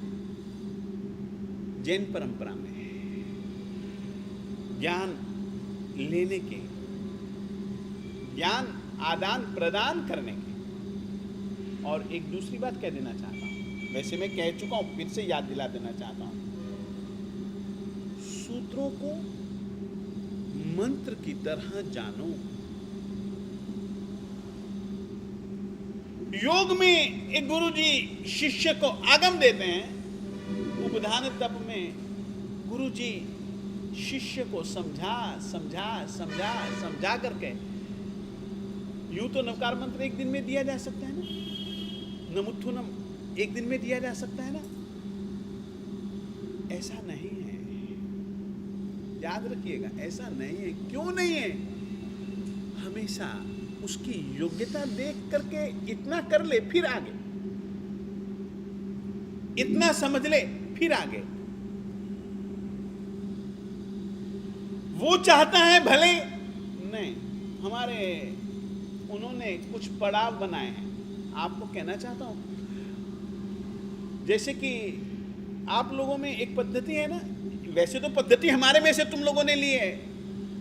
जैन परंपरा में ज्ञान लेने के, ज्ञान आदान प्रदान करने के। और एक दूसरी बात कह देना चाहता हूं, वैसे मैं कह चुका हूं, फिर से याद दिला देना चाहता हूं, सूत्रों को मंत्र की तरह जानो। योग में एक गुरुजी शिष्य को आगम देते हैं, उपधान तप में गुरुजी शिष्य को समझा समझा समझा समझा करके। यूं तो नवकार मंत्र एक दिन में दिया जा सकता है ना, नमुत्थुनम एक दिन में दिया जा सकता है ना, ऐसा नहीं है, याद रखिएगा, ऐसा नहीं है। क्यों नहीं है? हमेशा उसकी योग्यता देख करके इतना कर ले फिर आगे, इतना समझ ले फिर आगे। वो चाहता है भले नहीं, हमारे उन्होंने कुछ पड़ाव बनाए हैं। आपको कहना चाहता हूं, जैसे कि आप लोगों में एक पद्धति है ना, वैसे तो पद्धति हमारे में से तुम लोगों ने ली है,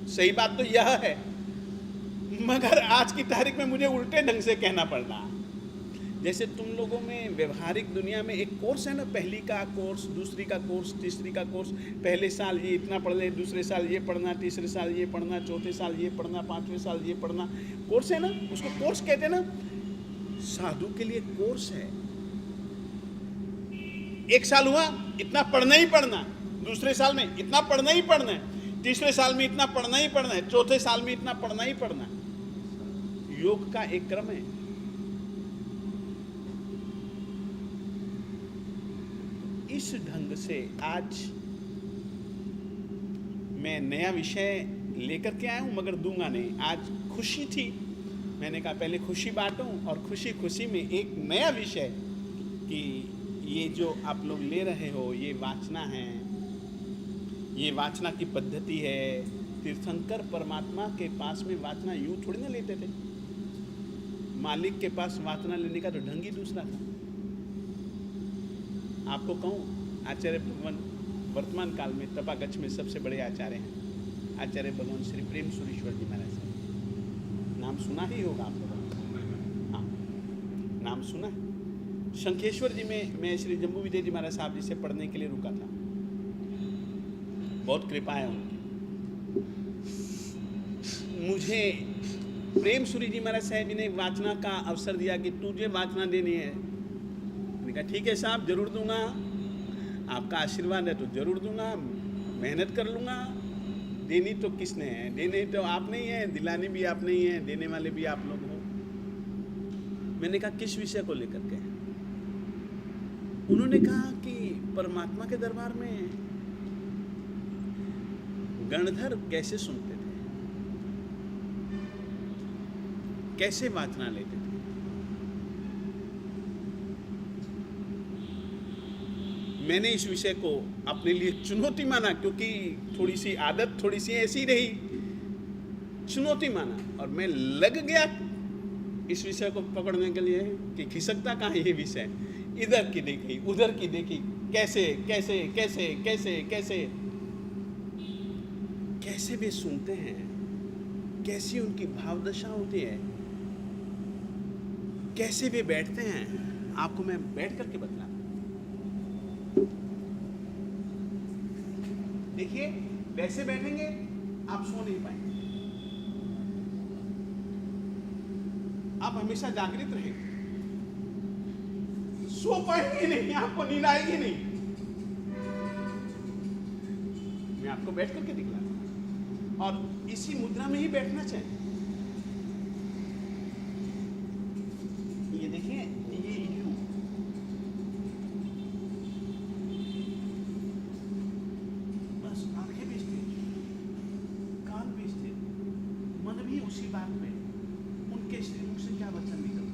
सही बात तो यह है, मगर आज की तारीख में मुझे उल्टे ढंग से कहना पड़ रहा। जैसे तुम लोगों में व्यवहारिक दुनिया में एक कोर्स है ना, पहली का कोर्स, दूसरी का कोर्स, तीसरी का कोर्स। पहले साल ये इतना पढ़ ले, दूसरे साल ये पढ़ना, तीसरे साल ये पढ़ना, चौथे साल ये पढ़ना, पांचवें साल ये पढ़ना। कोर्स है ना, उसको कोर्स कहते हैं ना। साधु के लिए कोर्स है। एक साल हुआ, इतना पढ़ना ही पढ़ना, दूसरे साल में इतना पढ़ना ही पढ़ना है, तीसरे साल में इतना पढ़ना ही पढ़ना है, चौथे साल में इतना पढ़ना ही पढ़ना है। योग का एक क्रम है। इस ढंग से आज मैं नया विषय लेकर के आया हूं, मगर दूंगा नहीं। आज खुशी थी, मैंने कहा पहले खुशी बांटूं, और खुशी खुशी में एक नया विषय कि ये जो आप लोग ले रहे हो, ये वाचना है, ये वाचना की पद्धति है। तीर्थंकर परमात्मा के पास में वाचना यूं थोड़ी ना लेते थे, मालिक के पास वाचना लेने का तो ढंग ही दूसरा था। आपको कहूँ, आचार्य भगवान वर्तमान काल में तपागच्छ में सबसे बड़े आचार्य हैं आचार्य भगवान श्री प्रेम सुरीश्वर जी महाराज। नाम सुना ही होगा आप लोगों ने, हाँ नाम सुना है। शंखेश्वर जी में मैं श्री जम्बू विजय जी महाराज साहब जी से पढ़ने के लिए रुका था, बहुत कृपा है उनकी। मुझे प्रेम सूरी जी महाराज साहब जी ने वाचना का अवसर दिया कि तुझे वाचना देनी है। मैंने कहा ठीक है साहब, जरूर दूंगा, आपका आशीर्वाद है तो जरूर दूंगा, मेहनत कर लूँगा। देनी तो किसने है? देने तो आप नहीं है, दिलानी भी आप नहीं है, देने वाले भी आप लोग हो। मैंने कहा किस विषय को लेकर के? उन्होंने कहा कि परमात्मा के दरबार में गणधर कैसे सुनते थे, कैसे वाचना लेते थे। मैंने इस विषय को अपने लिए चुनौती माना, क्योंकि थोड़ी सी आदत थोड़ी सी ऐसी रही, चुनौती माना और मैं लग गया इस विषय को पकड़ने के लिए कि खिसकता कहाँ ये विषय, इधर की देखी उधर की देखी, कैसे कैसे कैसे कैसे कैसे कैसे वे सुनते हैं, कैसी उनकी भावदशा होती है, कैसे वे बैठते हैं। आपको मैं बैठ करके बता, देखिए वैसे बैठेंगे आप सो नहीं पाएंगे, आप हमेशा जागृत रहेंगे। सो पाएंगे नहीं, आपको नींद आएगी नहीं। मैं आपको बैठ करके दिखला और इसी मुद्रा में ही बैठना चाहिए। ये देखिए, ये यू, बस आंखें भी स्थिर, कान भी स्थिर, मन भी उसी बात में। उनके मुख से क्या वचन निकलता,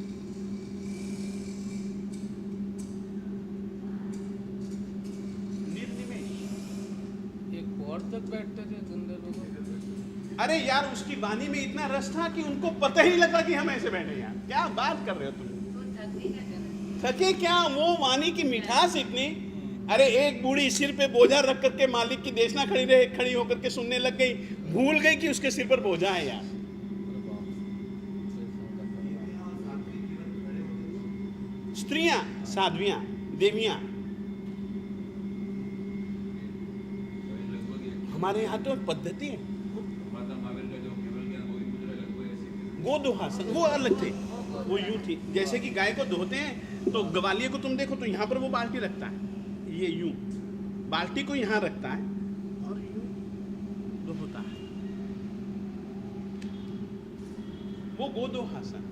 तक बैठते थे गंदे लोग। अरे यार, उसकी वाणी में इतना रस था कि उनको पता ही नहीं लगा कि हम ऐसे बैठे। यार क्या बात कर रहे हो तुम, थके क्या? वो वाणी की मिठास इतनी। अरे एक बूढ़ी सिर पे बोझा रख करके मालिक की देशना खड़ी होकर के सुनने लग गई, भूल गई कि उसके सिर पर बोझा है। यार स्त्रियां, साध्वियां, देवियां, हमारे यहाँ तो पद्धति है। गोदोहासन वो अलग थे, वो यूं थी जैसे कि गाय को धोते हैं तो ग्वालियर को तुम देखो तो यहाँ पर वो बाल्टी रखता है, ये यूं बाल्टी को यहाँ रखता है और यूं धोता है, वो गोदोहासन।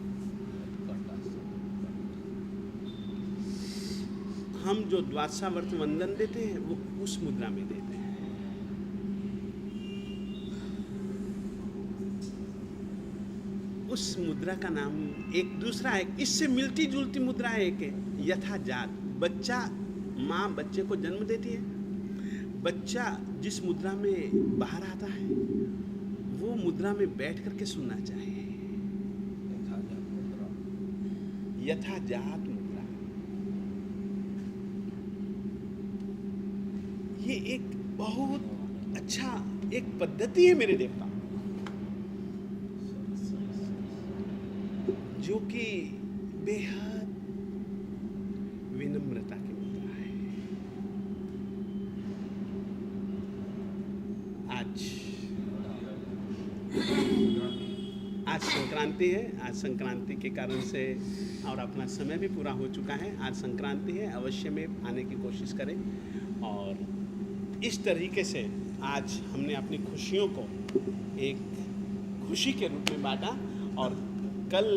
हम जो द्वादशावर्त वंदन देते हैं वो उस मुद्रा में देते हैं। उस मुद्रा का नाम एक दूसरा है, इससे मिलती जुलती मुद्रा है एक है यथा जात। बच्चा, माँ बच्चे को जन्म देती है, बच्चा जिस मुद्रा में बाहर आता है वो मुद्रा में बैठ करके सुनना चाहिए। यथा जात मुद्रा, ये एक बहुत अच्छा एक पद्धति है मेरे देवता, जो कि बेहद विनम्रता की मुद्रा है। आज संक्रांति है, आज संक्रांति के कारण से और अपना समय भी पूरा हो चुका है। आज संक्रांति है, अवश्य में आने की कोशिश करें और इस तरीके से आज हमने अपनी खुशियों को एक खुशी के रूप में बांटा और कल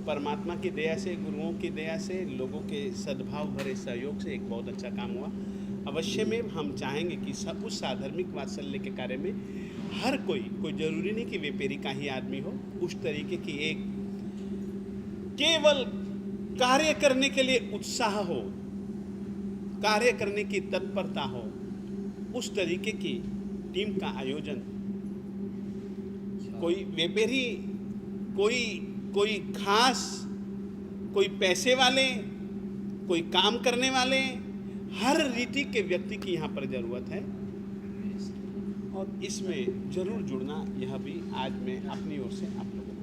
परमात्मा की दया से, गुरुओं की दया से, लोगों के सद्भाव भरे सहयोग से एक बहुत अच्छा काम हुआ। अवश्य में हम चाहेंगे कि सब उस साधर्मिक वात्सल्य के कार्य में हर कोई जरूरी नहीं कि वेपेरी का ही आदमी हो, उस तरीके की एक केवल कार्य करने के लिए उत्साह हो, कार्य करने की तत्परता हो, उस तरीके की टीम का आयोजन। कोई वेपेरी, कोई खास, कोई पैसे वाले, कोई काम करने वाले, हर रीति के व्यक्ति की यहाँ पर जरूरत है और इसमें जरूर जुड़ना, यह भी आज मैं अपनी ओर से आप लोगों को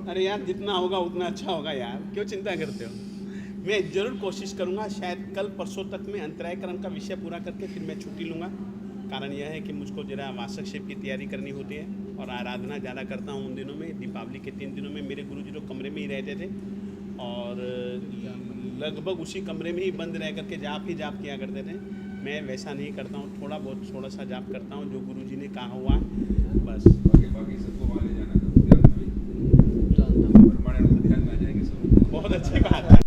अरे यार, जितना होगा उतना अच्छा होगा यार, क्यों चिंता करते हो। मैं ज़रूर कोशिश करूँगा, शायद कल परसों तक में अंतराय क्रम का विषय पूरा करके फिर मैं छुट्टी लूँगा। कारण यह है कि मुझको जरा वासक शिव की तैयारी करनी होती है और आराधना ज़्यादा करता हूँ उन दिनों में। दीपावली के 3 दिनों में मेरे गुरुजी लोग कमरे में ही रहते थे और लगभग उसी कमरे में ही बंद रह करके जाप किया करते थे। मैं वैसा नहीं करता हूँ, थोड़ा सा जाप करता हूँ जो गुरुजी ने कहा हुआ है, बस। बहुत अच्छी बात है।